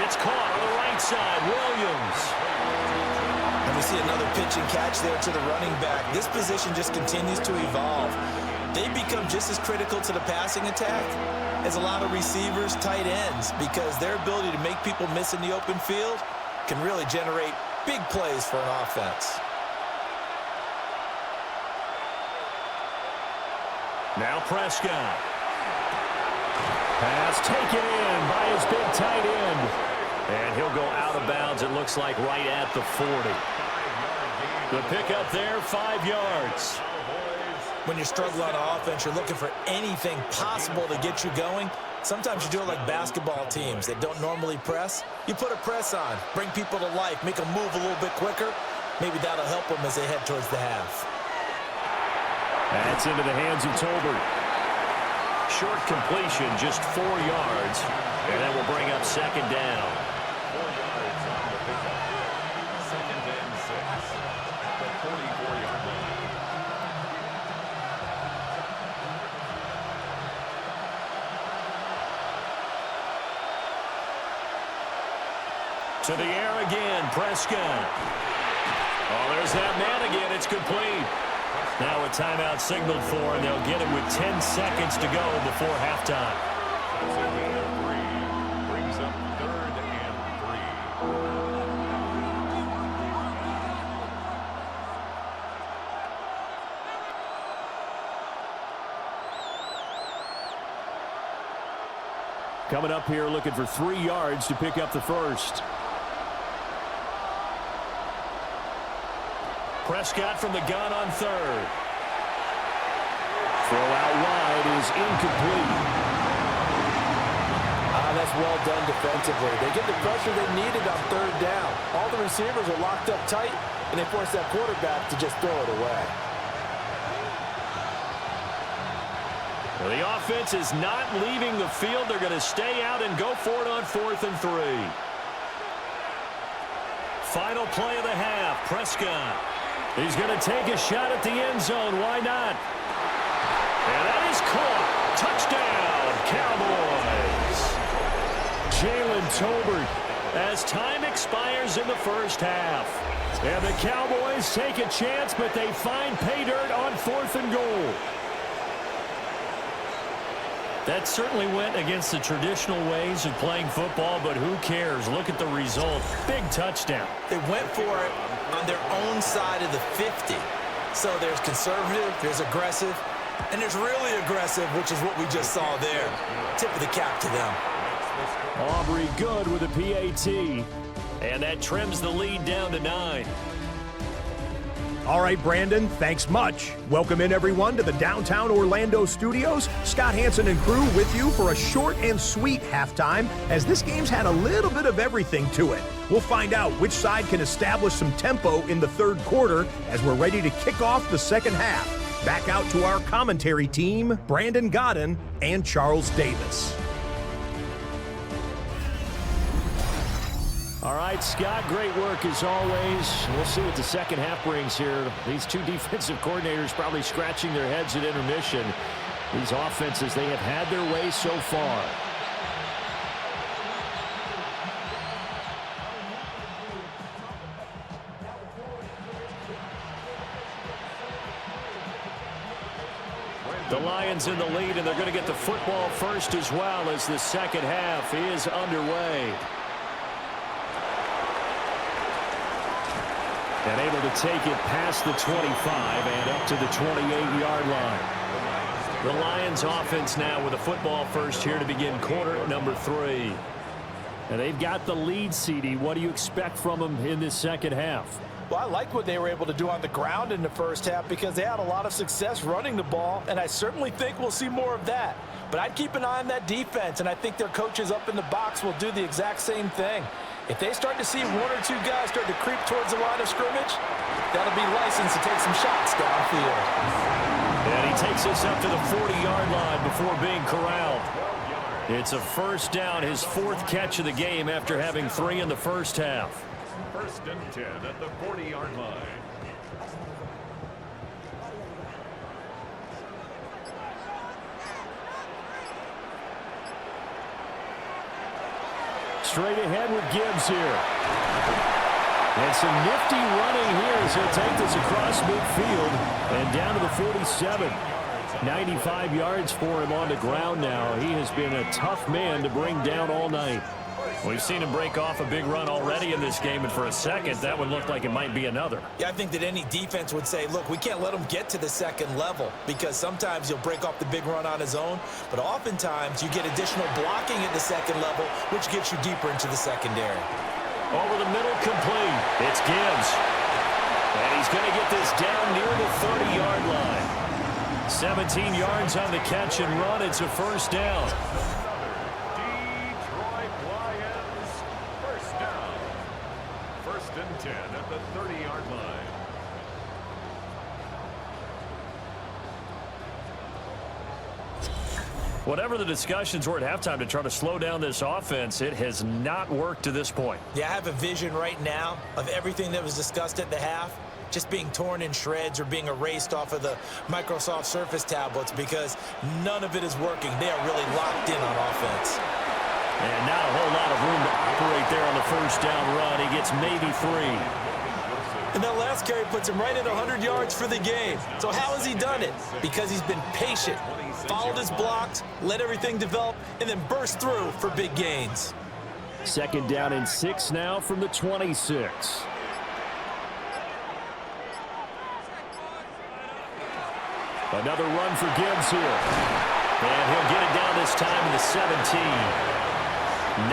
It's caught on the right side. Williams. And we see another pitch and catch there to the running back. This position just continues to evolve. They become just as critical to the passing attack as a lot of receivers, tight ends, because their ability to make people miss in the open field can really generate big plays for an offense. Now Prescott. Pass taken in by his big tight end. And he'll go out of bounds, it looks like, right at the 40. The pickup there, 5 yards. When you struggle on offense, you're looking for anything possible to get you going. Sometimes you do it like basketball teams that don't normally press. You put a press on, bring people to life, make them move a little bit quicker. Maybe that'll help them as they head towards the half. That's into the hands of Tolbert. Short completion, just 4 yards. And that will bring up 2nd down. 4 yards on the pickup. 2nd and 6. The 44-yard line. To the air again, Prescott. Oh, there's that man again. It's complete. Now a timeout signaled for, and they'll get it with 10 seconds to go before halftime. That's a gain of 3. Brings up 3rd and 3. Coming up here looking for 3 yards to pick up the first. Prescott from the gun on 3rd. Throw out wide is incomplete. That's well done defensively. They get the pressure they needed on 3rd down. All the receivers are locked up tight, and they force that quarterback to just throw it away. Well, the offense is not leaving the field. They're going to stay out and go for it on 4th and 3. Final play of the half. Prescott. He's going to take a shot at the end zone. Why not? And that is caught. Touchdown, Cowboys. Jalen Tolbert. As time expires in the first half. And the Cowboys take a chance, but they find pay dirt on 4th and goal. That certainly went against the traditional ways of playing football, but who cares? Look at the result. Big touchdown. They went for it on their own side of the 50. So there's conservative, there's aggressive, and there's really aggressive, which is what we just saw there. Tip of the cap to them. Aubrey Good with a PAT. And that trims the lead down to 9. All right, Brandon, thanks much. Welcome in, everyone, to the downtown Orlando studios. Scott Hansen and crew with you for a short and sweet halftime, as this game's had a little bit of everything to it. We'll find out which side can establish some tempo in the 3rd quarter as we're ready to kick off the 2nd half. Back out to our commentary team, Brandon Godden and Charles Davis. All right, Scott, great work as always. We'll see what the 2nd half brings here. These 2 defensive coordinators probably scratching their heads at intermission. These offenses, they have had their way so far. The Lions in the lead, and they're going to get the football first as well as the 2nd half is underway. And able to take it past the 25 and up to the 28-yard line. The Lions offense now with a football first here to begin quarter number 3. And they've got the lead, CD. What do you expect from them in this 2nd half? Well, I liked what they were able to do on the ground in the first half because they had a lot of success running the ball, and I certainly think we'll see more of that. But I'd keep an eye on that defense, and I think their coaches up in the box will do the exact same thing. If they start to see 1 or 2 guys start to creep towards the line of scrimmage, that'll be licensed to take some shots downfield. And he takes us up to the 40-yard line before being corralled. It's a first down, his 4th catch of the game after having 3 in the first half. 1st and 10 at the 40-yard line. Straight ahead with Gibbs here. And some nifty running here as he'll take this across midfield and down to the 47. 95 yards for him on the ground now. He has been a tough man to bring down all night. We've seen him break off a big run already in this game, and for a second, that would look like it might be another. Yeah, I think that any defense would say, look, we can't let him get to the 2nd level because sometimes he'll break off the big run on his own, but oftentimes you get additional blocking at the 2nd level, which gets you deeper into the secondary. Over the middle, complete. It's Gibbs. And he's going to get this down near the 30-yard line. 17 yards on the catch and run. It's a first down. Detroit Lions, first down. 1st and 10 at the 30-yard line. Whatever the discussions were at halftime to try to slow down this offense, it has not worked to this point. Yeah, I have a vision right now of everything that was discussed at the half just being torn in shreds or being erased off of the Microsoft Surface tablets because none of it is working. They are really locked in on offense. And not a whole lot of room to operate there on the first down run. He gets maybe 3. And that last carry puts him right at 100 yards for the game. So how has he done it? Because he's been patient, followed his blocks, let everything develop, and then burst through for big gains. 2nd down and 6 now from the 26. Another run for Gibbs here. And he'll get it down this time in the 17.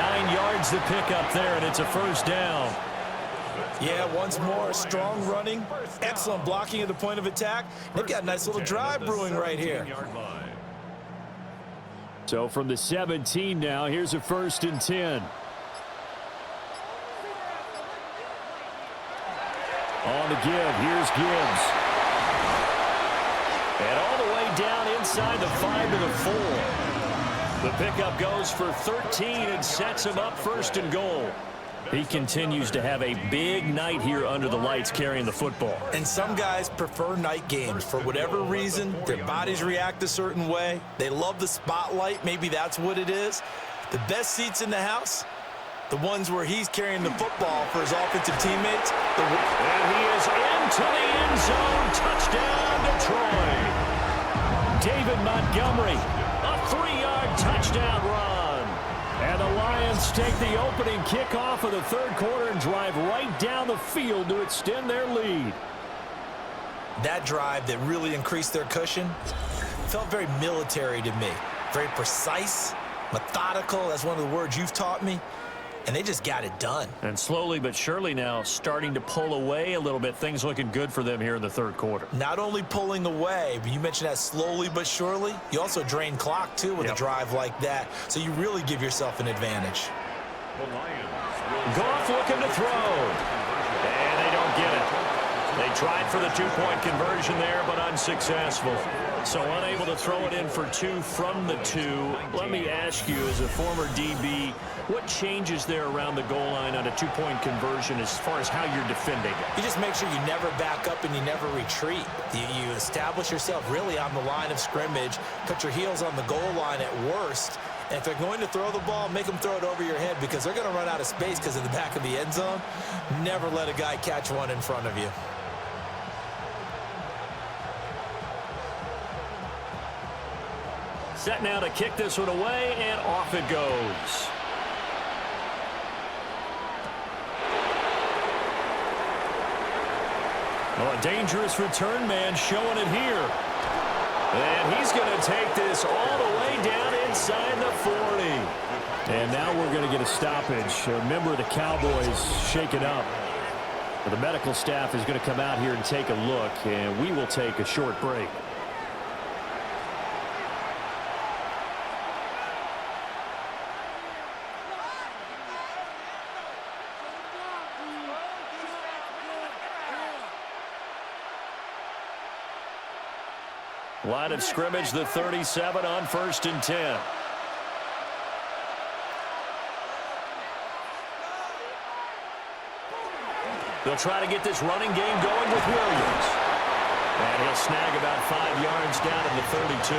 9 yards to pick up there, and it's a 1st down. Yeah, once more, strong running, excellent blocking at the point of attack. They've got a nice little drive brewing right here. So from the 17 now, here's a 1st and 10. On the give, here's Gibbs. And all the way down inside the 5 to the 4. The pickup goes for 13 and sets him up 1st and goal. He continues to have a big night here under the lights carrying the football. And some guys prefer night games. For whatever reason, their bodies react a certain way. They love the spotlight. Maybe that's what it is. The best seats in the house, the ones where he's carrying the football for his offensive teammates. And he is into the end zone. Touchdown, Detroit. David Montgomery, a 3-yard touchdown run. And the Lions take the opening kickoff of the 3rd quarter and drive right down the field to extend their lead. That drive that really increased their cushion felt very military to me. Very precise, methodical. That's one of the words you've taught me. And they just got it done. And slowly but surely now starting to pull away a little bit. Things looking good for them here in the 3rd quarter. Not only pulling away, but you mentioned that slowly but surely. You also drain clock, too, with a drive like that. So you really give yourself an advantage. Goff looking to throw. And they don't get it. They tried for the 2-point conversion there, but unsuccessful. So unable to throw it in for 2 from the 2. Let me ask you, as a former DB, what changes there around the goal line on a 2-point conversion as far as how you're defending it? You just make sure you never back up and you never retreat. You establish yourself really on the line of scrimmage, put your heels on the goal line at worst, and if they're going to throw the ball, make them throw it over your head because they're going to run out of space because of the back of the end zone. Never let a guy catch one in front of you. Set now to kick this one away, and off it goes. Well, a dangerous return man showing it here. And he's going to take this all the way down inside the 40. And now we're going to get a stoppage. A member of the Cowboys shaken up. The medical staff is going to come out here and take a look, and we will take a short break. Line of scrimmage, the 37 on 1st and 10. They'll try to get this running game going with Williams. And he'll snag about 5 yards down in the 32.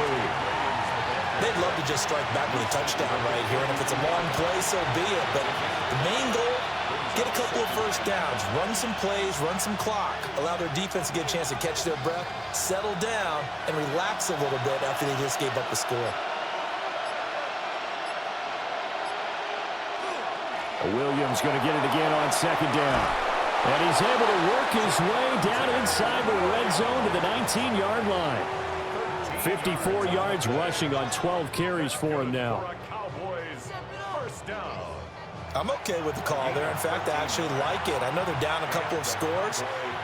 They'd love to just strike back with a touchdown right here, and if it's a long play, so be it. But the main goal, get a couple of 1st downs, run some plays, run some clock, allow their defense to get a chance to catch their breath, settle down, and relax a little bit after they just gave up the score. Williams going to get it again on 2nd down. And he's able to work his way down inside the red zone to the 19-yard line. 54 yards rushing on 12 carries for him now. Cowboys, 1st down. I'm okay with the call there. In fact, I actually like it. I know they're down a couple of scores,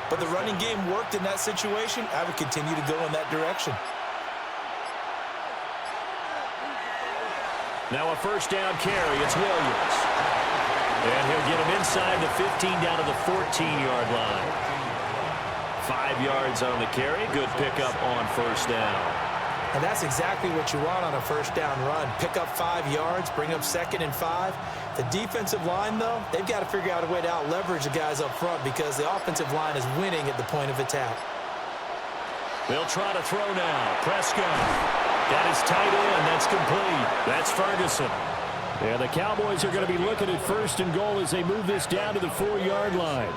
but the running game worked in that situation. I would continue to go in that direction. Now a 1st down carry. It's Williams. And he'll get him inside the 15 down to the 14-yard line. 5 yards on the carry. Good pickup on 1st down. And that's exactly what you want on a 1st down run. Pick up 5 yards, bring up 2nd and 5. The defensive line, though, they've got to figure out a way to out-leverage the guys up front because the offensive line is winning at the point of attack. They'll try to throw now. Prescott. That is tight end. That's complete. That's Ferguson. And the Cowboys are going to be looking at 1st and goal as they move this down to the 4-yard line.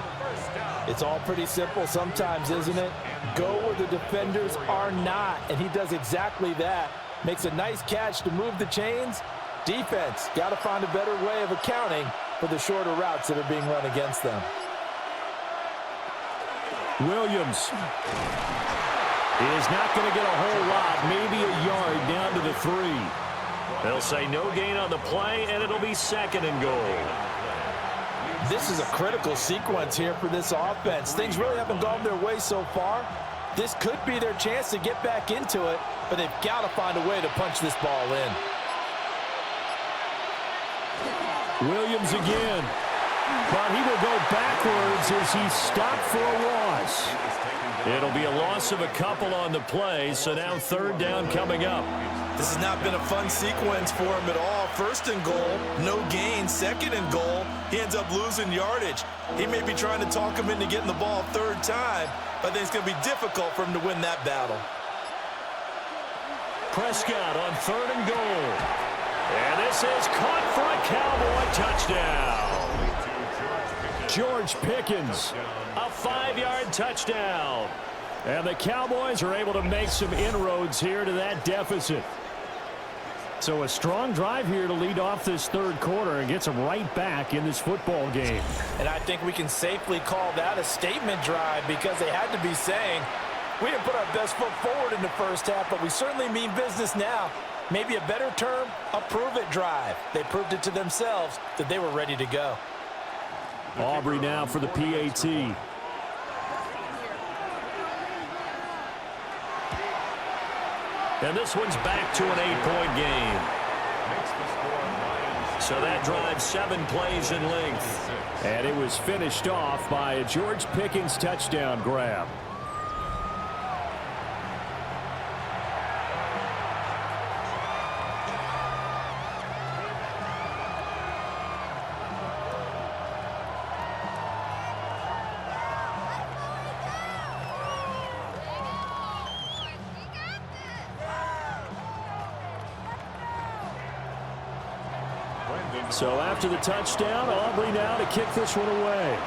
It's all pretty simple sometimes, isn't it? Go where the defenders are not, and he does exactly that. Makes a nice catch to move the chains. Defense, got to find a better way of accounting for the shorter routes that are being run against them. Williams is not going to get a whole lot, maybe a yard down to the 3. They'll say no gain on the play, and it'll be 2nd and goal. This is a critical sequence here for this offense. Things really haven't gone their way so far. This could be their chance to get back into it, but they've got to find a way to punch this ball in. Williams again, but he will go backwards as he's stopped for a loss. It'll be a loss of a couple on the play, so now 3rd down coming up. This has not been a fun sequence for him at all. 1st and goal, no gain. 2nd and goal, he ends up losing yardage. He may be trying to talk him into getting the ball 3rd time, but I think it's going to be difficult for him to win that battle. Prescott on 3rd and goal. And this is caught for a Cowboy touchdown. George Pickens. A 5-yard touchdown. And the Cowboys are able to make some inroads here to that deficit. So a strong drive here to lead off this 3rd quarter and gets them right back in this football game. And I think we can safely call that a statement drive because they had to be saying, we didn't put our best foot forward in the 1st half, but we certainly mean business now. Maybe a better term, a prove-it drive. They proved it to themselves that they were ready to go. Aubrey now for the PAT. And this one's back to an 8-point game. So that drives 7 plays in length. And it was finished off by a George Pickens touchdown grab. So after the touchdown, Aubrey now to kick this one away.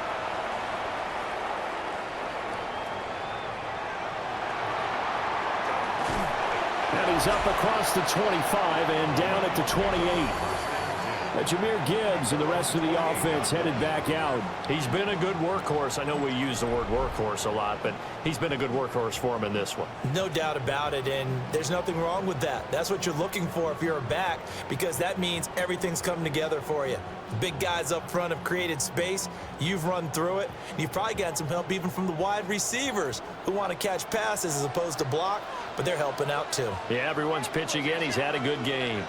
And he's up across the 25 and down at the 28. Jahmyr Gibbs and the rest of the offense headed back out. He's been a good workhorse. I know we use the word workhorse a lot, but he's been a good workhorse for him in this one. No doubt about it, and there's nothing wrong with that. That's what you're looking for if you're a back, because that means everything's coming together for you. The big guys up front have created space. You've run through it. And you've probably got some help even from the wide receivers who want to catch passes as opposed to block, but they're helping out too. Yeah, everyone's pitching in. He's had a good game.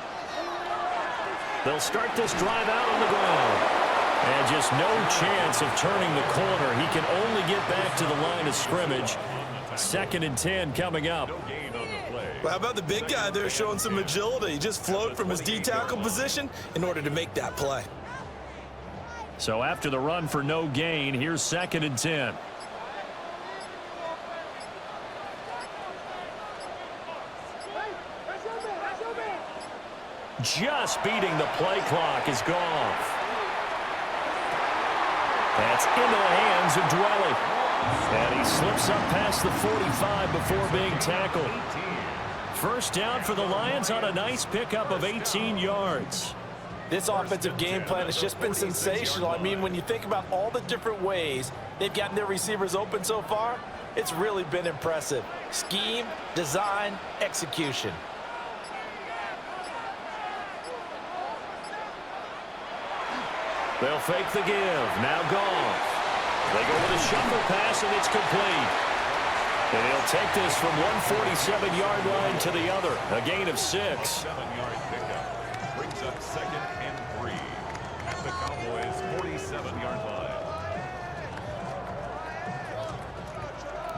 They'll start this drive out on the ground. And just no chance of turning the corner. He can only get back to the line of scrimmage. 2nd and 10 coming up. Well, how about the big guy there showing some agility? He just floated from his D-tackle position in order to make that play. So after the run for no gain, here's 2nd and 10. Just beating the play clock is Goff. That's into the hands of Dwelly. And he slips up past the 45 before being tackled. 1st down for the Lions on a nice pickup of 18 yards. This offensive game plan has just been sensational. I mean, when you think about all the different ways they've gotten their receivers open so far, it's really been impressive. Scheme, design, execution. They'll fake the give. Now Goff. They go with a shuffle pass, and it's complete. And he'll take this from 147-yard line to the other. A gain of 6. 7-yard pickup brings up 2nd and 3 at the Cowboys' 47-yard line.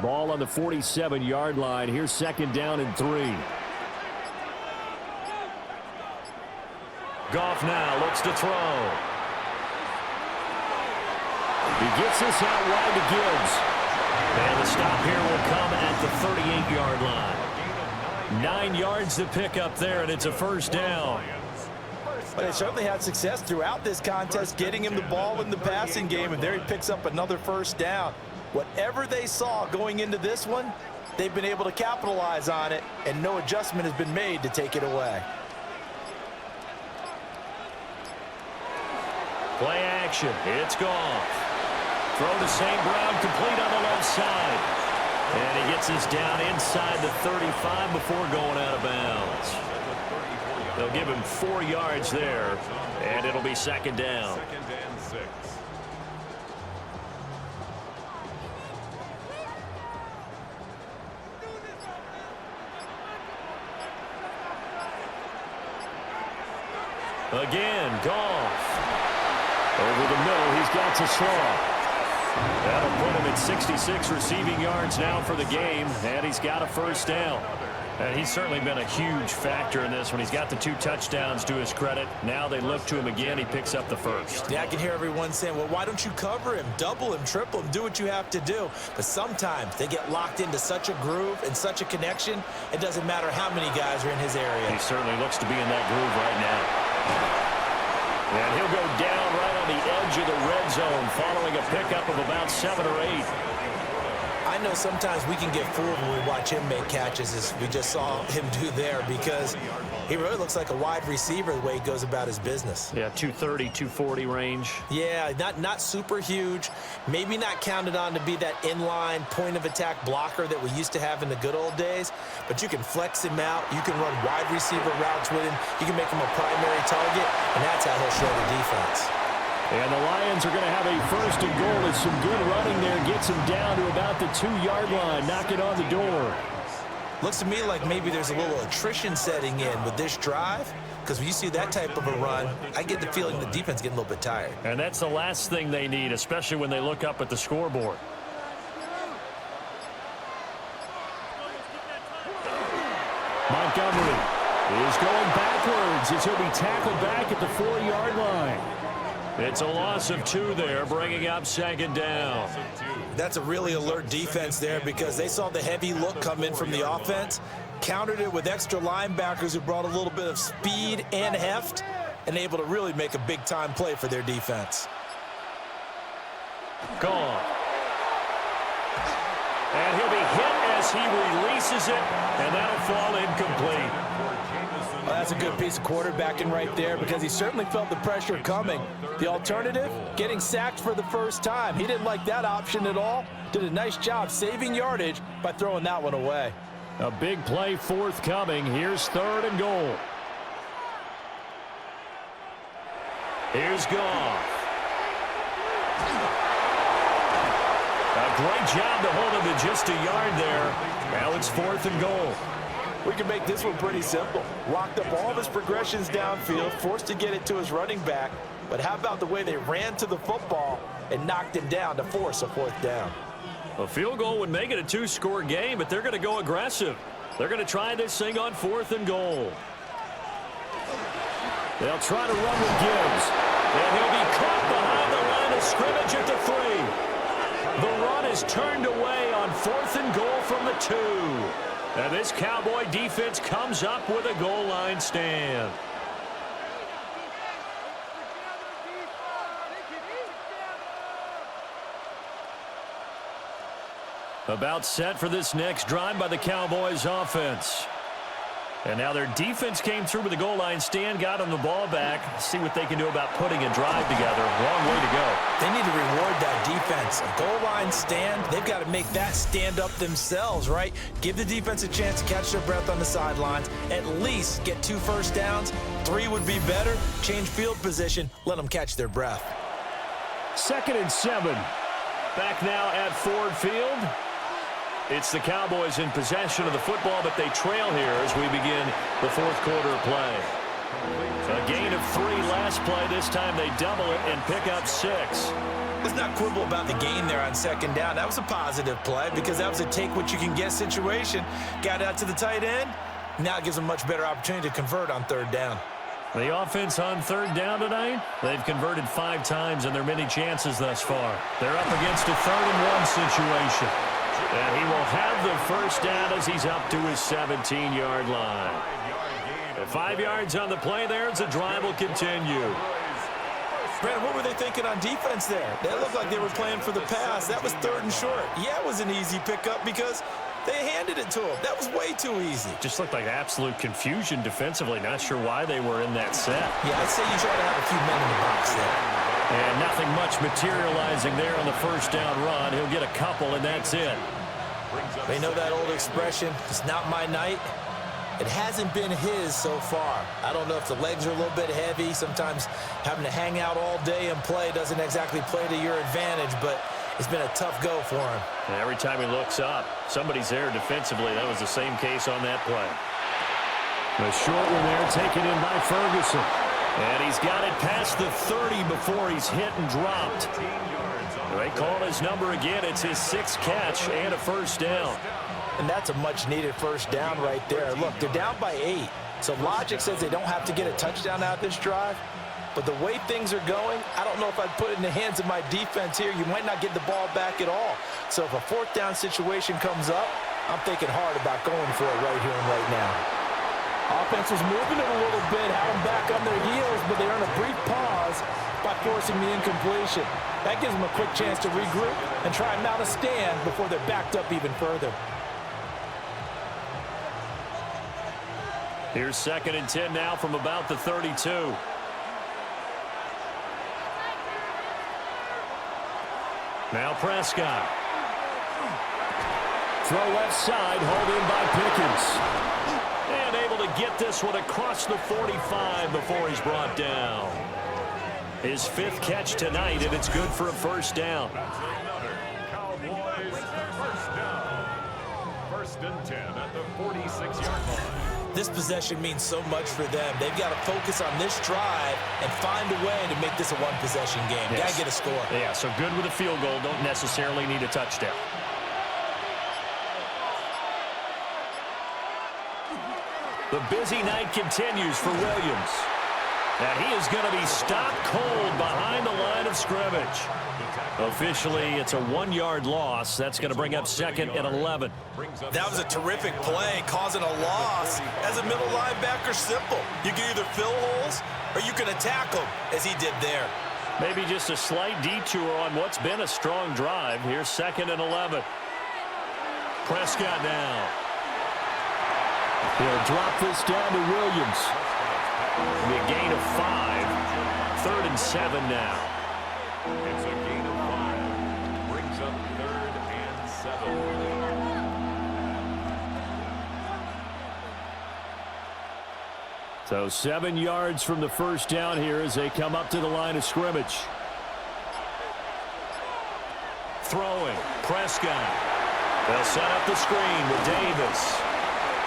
Ball on the 47-yard line. Here's 2nd down and 3. Goff now looks to throw. He gets this out wide to Gibbs. And the stop here will come at the 38-yard line. 9 yards to pick up there, and it's a 1st down. But they certainly had success throughout this contest, getting him the ball in the passing game, and there he picks up another first down. Whatever they saw going into this one, they've been able to capitalize on it, and no adjustment has been made to take it away. Play action. It's gone. Throw to St. Brown, complete on the left side. And he gets us down inside the 35 before going out of bounds. They'll give him 4 yards there, and it'll be second down. Second and 6. Again, Goff. Over the middle, he's got to Slaw. That'll put him at 66 receiving yards now for the game, and he's got a first down. And he's certainly been a huge factor in this one. He's got the 2 touchdowns to his credit. Now they look to him again. He picks up the first. Yeah, I can hear everyone saying, well, why don't you cover him, double him, triple him, do what you have to do. But sometimes they get locked into such a groove and such a connection, it doesn't matter how many guys are in his area. He certainly looks to be in that groove right now. And he'll go down right on the edge of the red zone following a pickup of about 7 or 8. I know sometimes we can get fooled when we watch him make catches, as we just saw him do there, because he really looks like a wide receiver the way he goes about his business. Yeah, 230, 240 range. Yeah, not super huge. Maybe not counted on to be that inline point-of-attack blocker that we used to have in the good old days, but you can flex him out. You can run wide receiver routes with him. You can make him a primary target, and that's how he'll show the defense. And the Lions are going to have a first and goal as some good running there gets him down to about the 2-yard line, knocking on the door. Looks to me like maybe there's a little attrition setting in with this drive, because when you see that type of a run, I get the feeling the defense is getting a little bit tired. And that's the last thing they need, especially when they look up at the scoreboard. Montgomery is going backwards as he'll be tackled back at the 4-yard line. It's a loss of 2 there, bringing up second down. That's a really alert defense there, because they saw the heavy look come in from the offense, countered it with extra linebackers who brought a little bit of speed and heft, and able to really make a big-time play for their defense. Gone. And he'll be hit as he releases it, and that'll fall incomplete. Well, that's a good piece of quarterbacking right there, because he certainly felt the pressure coming. The alternative, getting sacked for the first time. He didn't like that option at all. Did a nice job saving yardage by throwing that one away. A big play forthcoming. Here's 3rd and goal. Here's Goff. A great job to hold him to just a yard there. Now it's 4th and goal. We can make this one pretty simple. Locked up all of his progressions downfield, forced to get it to his running back. But how about the way they ran to the football and knocked him down to force a 4th down? A field goal would make it a 2-score game, but they're going to go aggressive. They're going to try this thing on 4th and goal. They'll try to run with Gibbs. And he'll be caught behind the line of scrimmage at the 3. The run is turned away on 4th and goal from the 2. And this Cowboy defense comes up with a goal line stand. About set for this next drive by the Cowboys offense. And now their defense came through with the goal line stand, got them the ball back. See what they can do about putting a drive together. Long way to go. They need to reward that defense. A goal line stand, they've got to make that stand up themselves, right? Give the defense a chance to catch their breath on the sidelines. At least get 2 first downs. 3 would be better. Change field position. Let them catch their breath. 2nd and 7. Back now at Ford Field. It's the Cowboys in possession of the football, but they trail here as we begin the 4th quarter play. A gain of 3 last play. This time they double it and pick up 6. Let's not quibble about the gain there on 2nd down. That was a positive play, because that was a take-what-you-can-get situation. Got out to the tight end. Now it gives them a much better opportunity to convert on 3rd down. The offense on 3rd down tonight, they've converted 5 times in their many chances thus far. They're up against a 3rd and 1 situation. And he will have the first down as he's up to his 17-yard line. 5 yards on the play there as the drive will continue. Brandon, what were they thinking on defense there? They looked like they were playing for the pass. That was 3rd and short. Yeah, it was an easy pickup because they handed it to him. That was way too easy. Just looked like absolute confusion defensively. Not sure why they were in that set. Yeah, I'd say you try to have a few men in the box there. And nothing much materializing there on the first down run. He'll get a couple, and that's it. They know that old expression, it's not my night. It hasn't been his so far. I don't know if the legs are a little bit heavy. Sometimes having to hang out all day and play doesn't exactly play to your advantage, but it's been a tough go for him. And every time he looks up, somebody's there defensively. That was the same case on that play. The short one there taken in by Ferguson. And he's got it past the 30 before he's hit and dropped. They call his number again. It's his 6th catch and a first down. And that's a much-needed first down right there. Look, they're down by 8. So logic says they don't have to get a touchdown out of this drive. But the way things are going, I don't know if I'd put it in the hands of my defense here. You might not get the ball back at all. So if a 4th down situation comes up, I'm thinking hard about going for it right here and right now. Offense was moving it a little bit, had them back on their heels, but they earn a brief pause by forcing the incompletion. That gives them a quick chance to regroup and try and mount a stand before they're backed up even further. Here's 2nd and 10 now from about the 32. Now Prescott. Throw left side, hauled in by Pickens. And able to get this one across the 45 before he's brought down. His 5th catch tonight, and it's good for a first down. That's another Cowboys first down. 1st and 10 at the 46-yard line. This possession means so much for them. They've got to focus on this drive and find a way to make this a one-possession game. Yes. Got to get a score. Yeah, so good with a field goal. Don't necessarily need a touchdown. The busy night continues for Williams. And he is going to be stopped cold behind the line of scrimmage. Officially, it's a 1-yard loss. That's going to bring up 2nd and 11. That was a terrific play, causing a loss. As a middle linebacker, simple. You can either fill holes or you can attack them, as he did there. Maybe just a slight detour on what's been a strong drive. Here's 2nd and 11. Prescott now. He'll drop this down to Williams. It'll be a gain of 5. 3rd and 7 now. It's a gain of 5. Brings up 3rd and 7. So 7 yards from the first down here as they come up to the line of scrimmage. Throwing. Prescott. They'll set up the screen with Davis.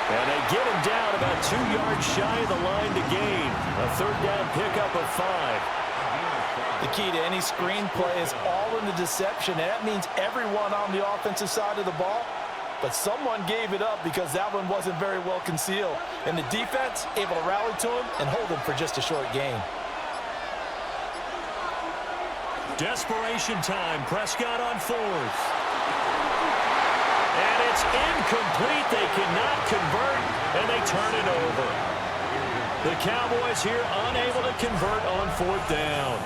And they get him down about 2 yards shy of the line to gain. A 3rd down pickup of 5. The key to any screen play is all in the deception, and that means everyone on the offensive side of the ball. But someone gave it up because that one wasn't very well concealed. And the defense able to rally to him and hold him for just a short gain. Desperation time. Prescott on 4th. And it's incomplete. They cannot convert, and they turn it over. The Cowboys here unable to convert on 4th down.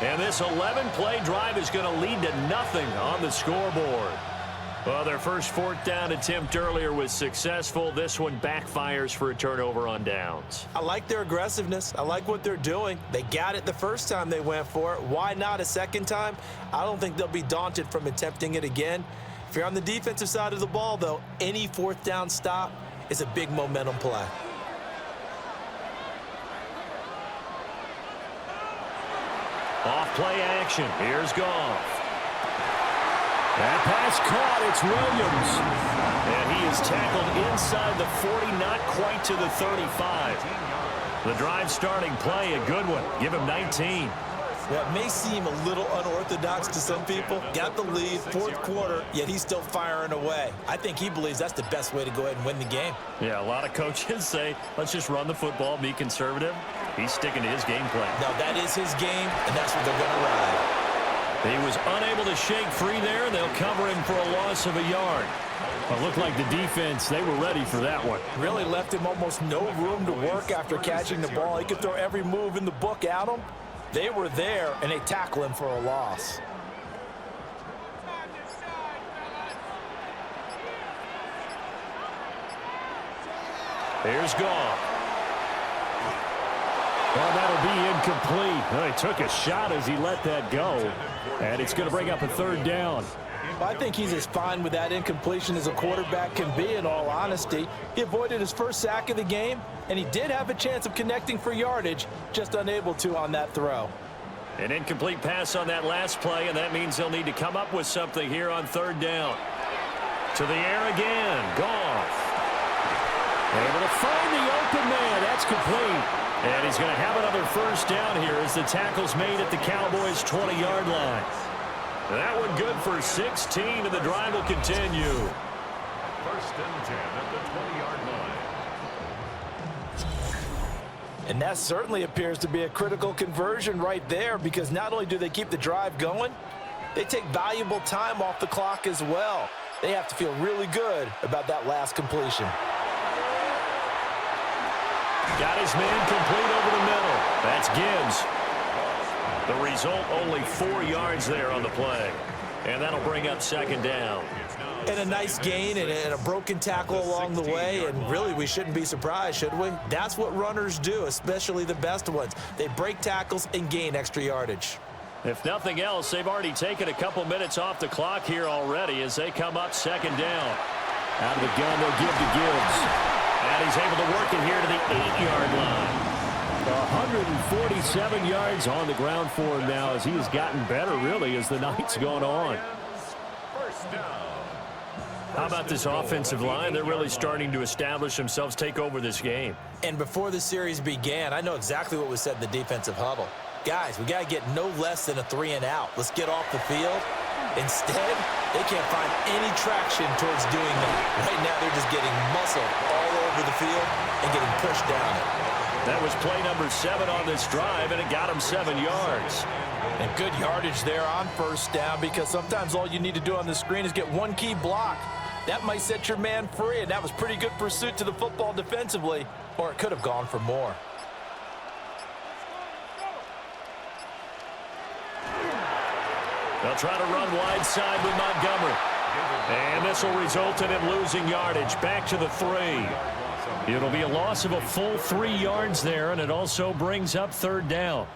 And this 11-play drive is going to lead to nothing on the scoreboard. Well, their first 4th down attempt earlier was successful. This one backfires for a turnover on downs. I like their aggressiveness. I like what they're doing. They got it the first time they went for it. Why not a second time? I don't think they'll be daunted from attempting it again. If you're on the defensive side of the ball, though, any 4th down stop is a big momentum play. Off-play action. Here's Goff. That pass caught. It's Williams. And he is tackled inside the 40, not quite to the 35. The drive starting play, a good one. Give him 19. Well, it may seem a little unorthodox to some people. Got the lead, 4th quarter, yet he's still firing away. I think he believes that's the best way to go ahead and win the game. Yeah, a lot of coaches say, let's just run the football, be conservative. He's sticking to his game plan. Now, that is his game, and that's what they're going to ride. He was unable to shake free there. They'll cover him for a loss of a yard. Well, it looked like the defense, they were ready for that one. Really left him almost no room to work after catching the ball. He could throw every move in the book at him. They were there, and they tackle him for a loss. Here's Goff. Well, that'll be incomplete. Well, he took a shot as he let that go, and it's going to bring up a third down. I think he's as fine with that incompletion as a quarterback can be, in all honesty. He avoided his first sack of the game, and he did have a chance of connecting for yardage, just unable to on that throw. An incomplete pass on that last play, and that means they'll need to come up with something here on third down. To the air again. Goff. Able to find the open man. That's complete. And he's going to have another first down here as the tackle's made at the Cowboys' 20-yard line. That one good for 16, and the drive will continue. First and 10 at the 20-yard line. And that certainly appears to be a critical conversion right there, because not only do they keep the drive going, they take valuable time off the clock as well. They have to feel really good about that last completion. Got his man complete over the middle. That's Gibbs. The result, only 4 yards there on the play. And that'll bring up second down. And a nice gain and a broken tackle along the way, and really we shouldn't be surprised, should we? That's what runners do, especially the best ones. They break tackles and gain extra yardage. If nothing else, they've already taken a couple minutes off the clock here already as they come up second down. Out of the gun, they'll give to Gibbs. And he's able to work it here to the 8-yard line. 147 yards on the ground for him now as he has gotten better, really, as the night's gone on. First down. How about this offensive line? They're really starting to establish themselves, take over this game. And before the series began, I know exactly what was said in the defensive huddle. Guys, we got to get no less than a 3-and-out. Let's get off the field. Instead, they can't find any traction towards doing that. Right now, they're just getting muscled all over the field and getting pushed down it. That was play number 7 on this drive, and it got him 7 yards. And good yardage there on first down, because sometimes all you need to do on the screen is get one key block. That might set your man free, and that was pretty good pursuit to the football defensively, or it could have gone for more. They'll try to run wide side with Montgomery. And this will result in him losing yardage back to the 3. It'll be a loss of a full 3 yards there, and it also brings up third down.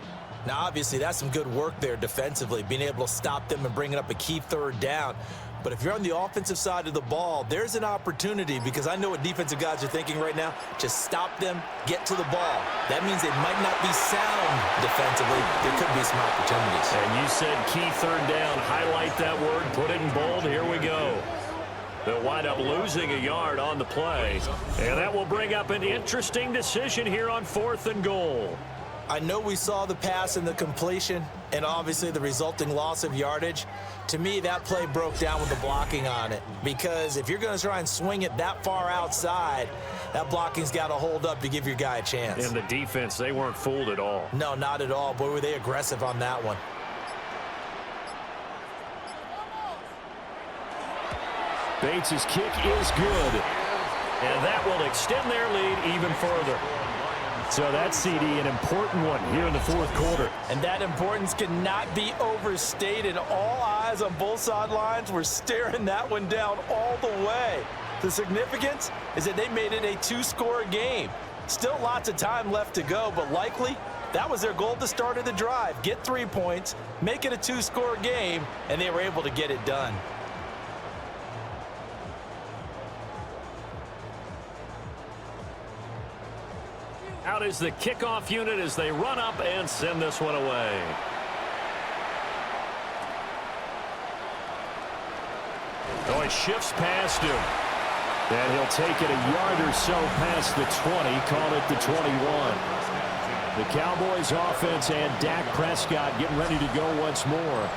Now, obviously, that's some good work there defensively, being able to stop them and bringing up a key third down. But if you're on the offensive side of the ball, there's an opportunity, because I know what defensive guys are thinking right now. Just stop them, get to the ball. That means they might not be sound defensively. There could be some opportunities. And you said key third down. Highlight that word, put it in bold. Here we go. They'll wind up losing a yard on the play. And that will bring up an interesting decision here on 4th and goal. I know we saw the pass and the completion and obviously the resulting loss of yardage. To me, that play broke down with the blocking on it, because if you're going to try and swing it that far outside, that blocking's got to hold up to give your guy a chance. And the defense, they weren't fooled at all. No, not at all. Boy, were they aggressive on that one. Bates' kick is good. And that will extend their lead even further. So that's, CD, an important one here in the 4th quarter. And that importance cannot be overstated. All eyes on both sidelines were staring that one down all the way. The significance is that they made it a 2-score game. Still lots of time left to go, but likely that was their goal at the start of the drive. Get 3 points, make it a 2-score game, and they were able to get it done. Out is the kickoff unit as they run up and send this one away. Oh, he shifts past him. And he'll take it a yard or so past the 20, call it the 21. The Cowboys offense and Dak Prescott getting ready to go once more.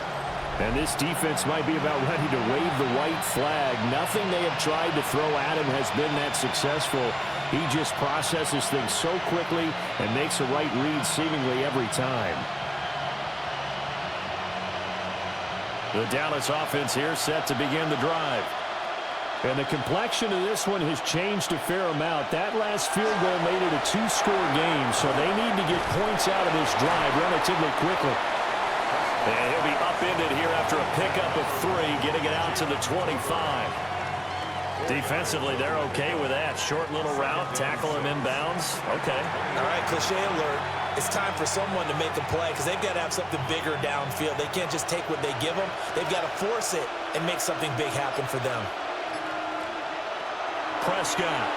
And this defense might be about ready to wave the white flag. Nothing they have tried to throw at him has been that successful. He just processes things so quickly and makes a right read seemingly every time. The Dallas offense here set to begin the drive. And the complexion of this one has changed a fair amount. That last field goal made it a two-score game, so they need to get points out of this drive relatively quickly. And he'll be upended here after a pickup of 3, getting it out to the 25. Defensively, they're okay with that. Short little route, tackle him inbounds. Okay. All right, cliche alert. It's time for someone to make a play because they've got to have something bigger downfield. They can't just take what they give them. They've got to force it and make something big happen for them. Prescott.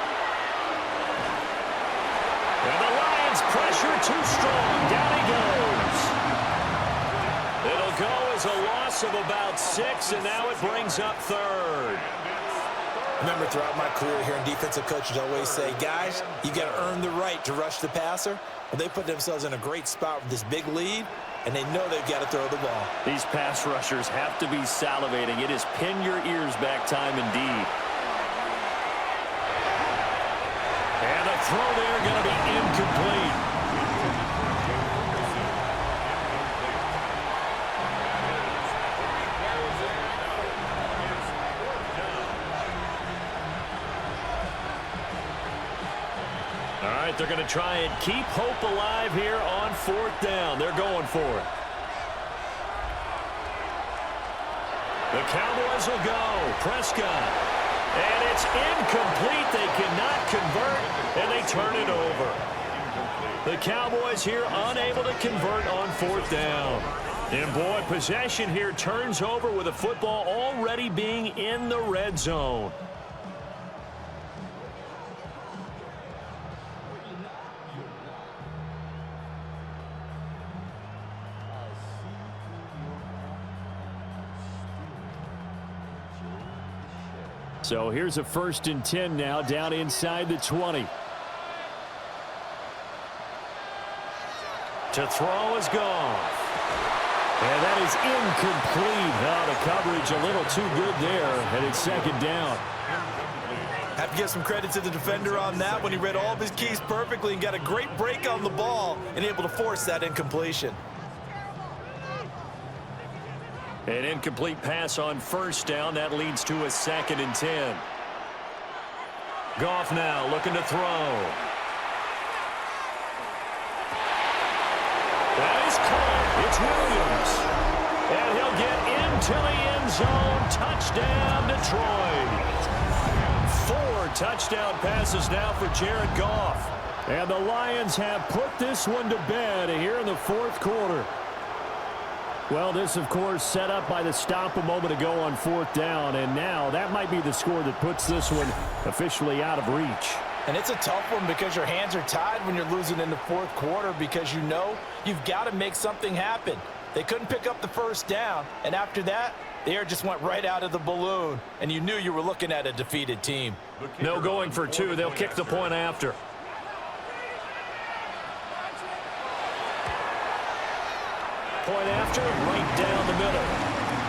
And the Lions pressure too strong. Down he goes. It'll go as a loss of about 6, and now it brings up 3rd. Remember, throughout my career here in defensive coaches always say, guys, you got to earn the right to rush the passer. Well, they put themselves in a great spot with this big lead, and they know they've got to throw the ball. These pass rushers have to be salivating. It is pin your ears back time indeed. And the throw there going to be incomplete. All right, they're going to try and keep hope alive here on 4th down. They're going for it. The Cowboys will go. Prescott. And it's incomplete. They cannot convert, and they turn it over. The Cowboys here unable to convert on 4th down. And, boy, possession here turns over with the football already being in the red zone. So here's a 1st and 10 now, down inside the 20. To throw is gone. And that is incomplete. Oh, the coverage a little too good there, and it's 2nd down. Have to give some credit to the defender on that when he read all of his keys perfectly and got a great break on the ball and able to force that incompletion. An incomplete pass on 1st down. That leads to a 2nd and 10. Goff now looking to throw. That is caught. It's Williams. And he'll get into the end zone. Touchdown, Detroit. 4 touchdown passes now for Jared Goff. And the Lions have put this one to bed here in the 4th quarter. Well, this, of course, set up by the stop a moment ago on 4th down, and now that might be the score that puts this one officially out of reach. And it's a tough one because your hands are tied when you're losing in the 4th quarter because you know you've got to make something happen. They couldn't pick up the 1st down, and after that, the air just went right out of the balloon, and you knew you were looking at a defeated team. No going for 2. They'll kick the point after. Point after, right down the middle.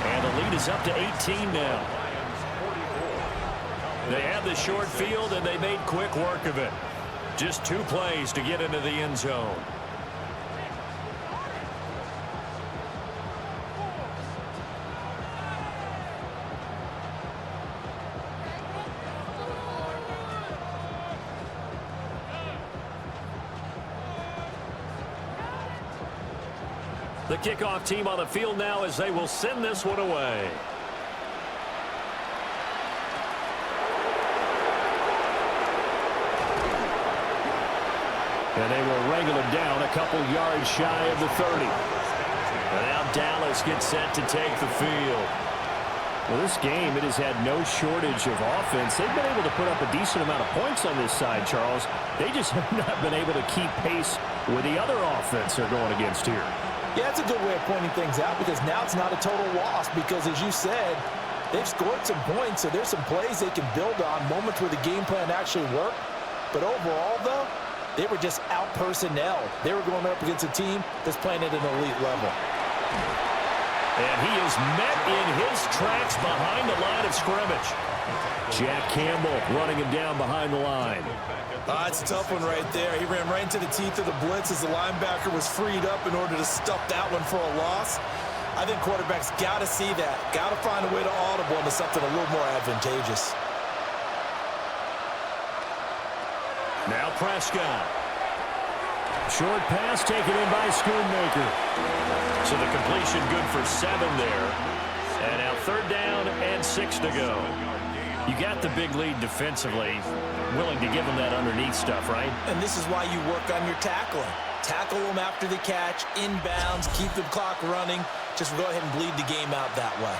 And the lead is up to 18 now. They had the short field, and they made quick work of it. Just 2 plays to get into the end zone. The kickoff team on the field now as they will send this one away. And they will wrangle him down a couple yards shy of the 30. And now Dallas gets set to take the field. Well, this game, it has had no shortage of offense. They've been able to put up a decent amount of points on this side, Charles. They just have not been able to keep pace with the other offense they're going against here. Yeah, that's a good way of pointing things out because now it's not a total loss because, as you said, they've scored some points, so there's some plays they can build on, moments where the game plan actually worked. But overall, though, they were just out-personnel. They were going up against a team that's playing at an elite level. And he is met in his tracks behind the line of scrimmage. Jack Campbell running him down behind the line. It's a tough one right there. He ran right into the teeth of the blitz as the linebacker was freed up in order to stuff that one for a loss. I think quarterbacks got to see that. Got to find a way to audible into something a little more advantageous. Now Prescott. Short pass taken in by Schoonmaker. So the completion good for 7 there. And now 3rd down and 6 to go. You got the big lead defensively. Willing to give them that underneath stuff, right? And this is why you work on your tackling. Tackle them after the catch, inbounds, keep the clock running. Just go ahead and bleed the game out that way.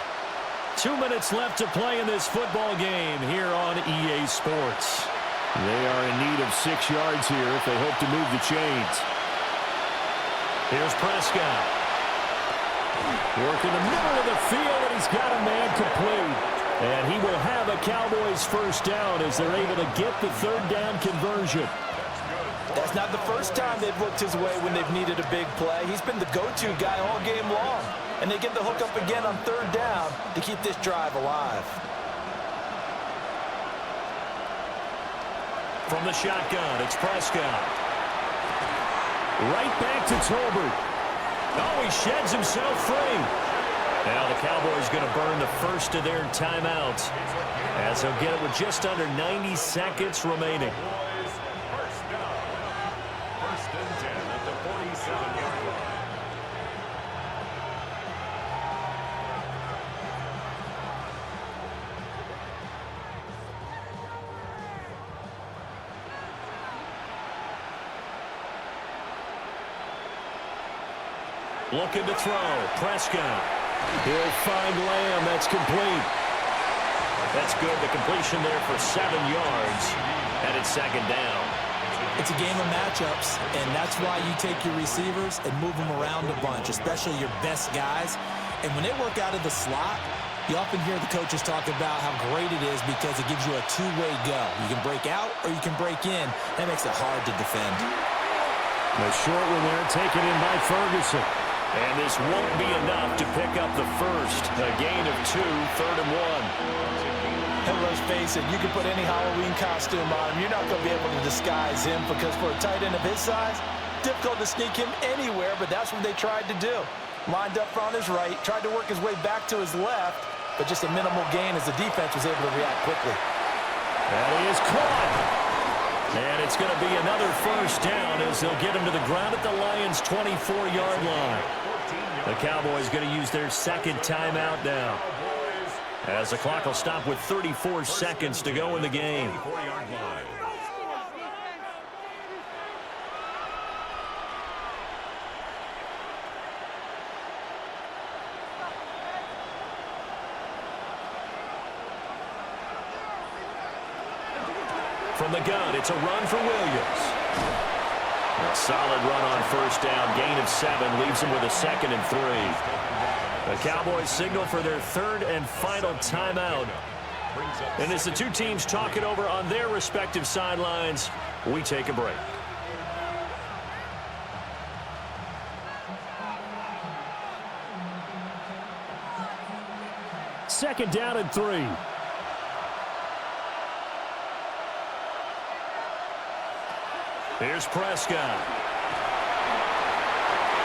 2 minutes left to play in this football game here on EA Sports. They are in need of 6 yards here if they hope to move the chains. Here's Prescott. Work in the middle of the field, and he's got a man complete. And he will have a Cowboys first down as they're able to get the 3rd down conversion. That's not the first time they've looked his way when they've needed a big play. He's been the go-to guy all game long. And they get the hook up again on 3rd down to keep this drive alive. From the shotgun, it's Prescott. Right back to Tolbert. Oh, he sheds himself free. Now the Cowboys going to burn the first of their timeouts as they'll get it with just under 90 seconds remaining. First and 10 at the 47-yard line. Looking to throw. Prescott. He'll find Lamb. That's complete. That's good. The completion there for 7 yards. And it's 2nd down. It's a game of matchups, and that's why you take your receivers and move them around a bunch, especially your best guys. And when they work out of the slot, you often hear the coaches talk about how great it is because it gives you a two-way go. You can break out or you can break in. That makes it hard to defend. The short one there taken in by Ferguson. And this won't be enough to pick up the first. A gain of 2, 3rd and 1. And let's face it, you can put any Halloween costume on him. You're not going to be able to disguise him because for a tight end of his size, difficult to sneak him anywhere, but that's what they tried to do. Lined up on his right, tried to work his way back to his left, but just a minimal gain as the defense was able to react quickly. That is caught. And it's going to be another first down as they'll get him to the ground at the Lions' 24-yard line. The Cowboys going to use their 2nd timeout now, as the clock will stop with 34 seconds to go in the game. From the gun, it's a run for Williams. A solid run on first down. Gain of 7 leaves them with a 2nd and 3. The Cowboys signal for their 3rd and final timeout. And as the two teams talk it over on their respective sidelines, we take a break. Second down and 3. Here's Prescott.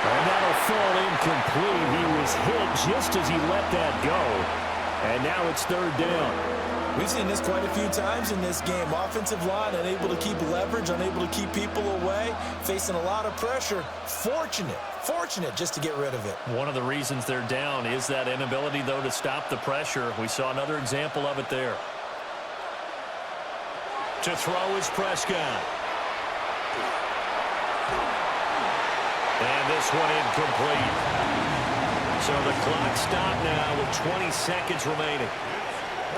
And that'll fall incomplete. He was hit just as he let that go. And now it's 3rd down. We've seen this quite a few times in this game. Offensive line unable to keep leverage, unable to keep people away, facing a lot of pressure. Fortunate just to get rid of it. One of the reasons they're down is that inability, though, to stop the pressure. We saw another example of it there. To throw is Prescott. And this one incomplete. So the clock stopped now with 20 seconds remaining.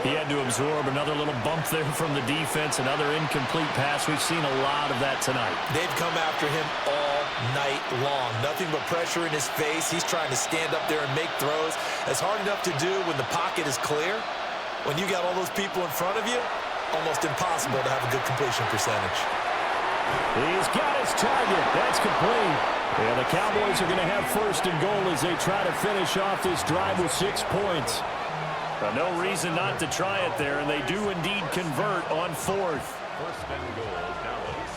He had to absorb another little bump there from the defense, another incomplete pass. We've seen a lot of that tonight. They've come after him all night long. Nothing but pressure in his face. He's trying to stand up there and make throws. It's hard enough to do when the pocket is clear. When you got all those people in front of you, almost impossible to have a good completion percentage. He's got his target. That's complete. And the Cowboys are going to have 1st and goal as they try to finish off this drive with 6 points. But no reason not to try it there, and they do indeed convert on 4th. 1st and goal, Dallas.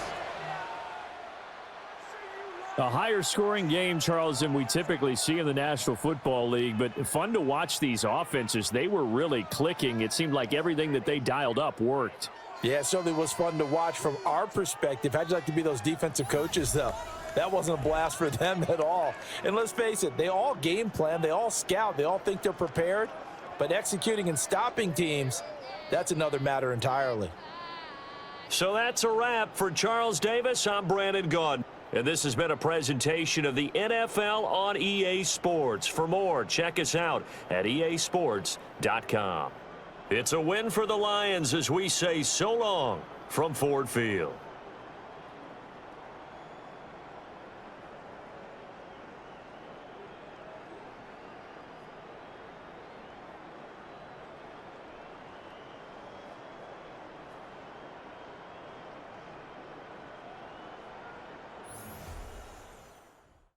A higher scoring game, Charles, than we typically see in the National Football League, but fun to watch these offenses. They were really clicking. It seemed like everything that they dialed up worked. Yeah, it certainly was fun to watch from our perspective. How'd you like to be those defensive coaches, though? That wasn't a blast for them at all. And let's face it, they all game plan, they all scout, they all think they're prepared, but executing and stopping teams, that's another matter entirely. So that's a wrap for Charles Davis. I'm Brandon Gaudin. And this has been a presentation of the NFL on EA Sports. For more, check us out at easports.com. It's a win for the Lions as we say so long from Ford Field.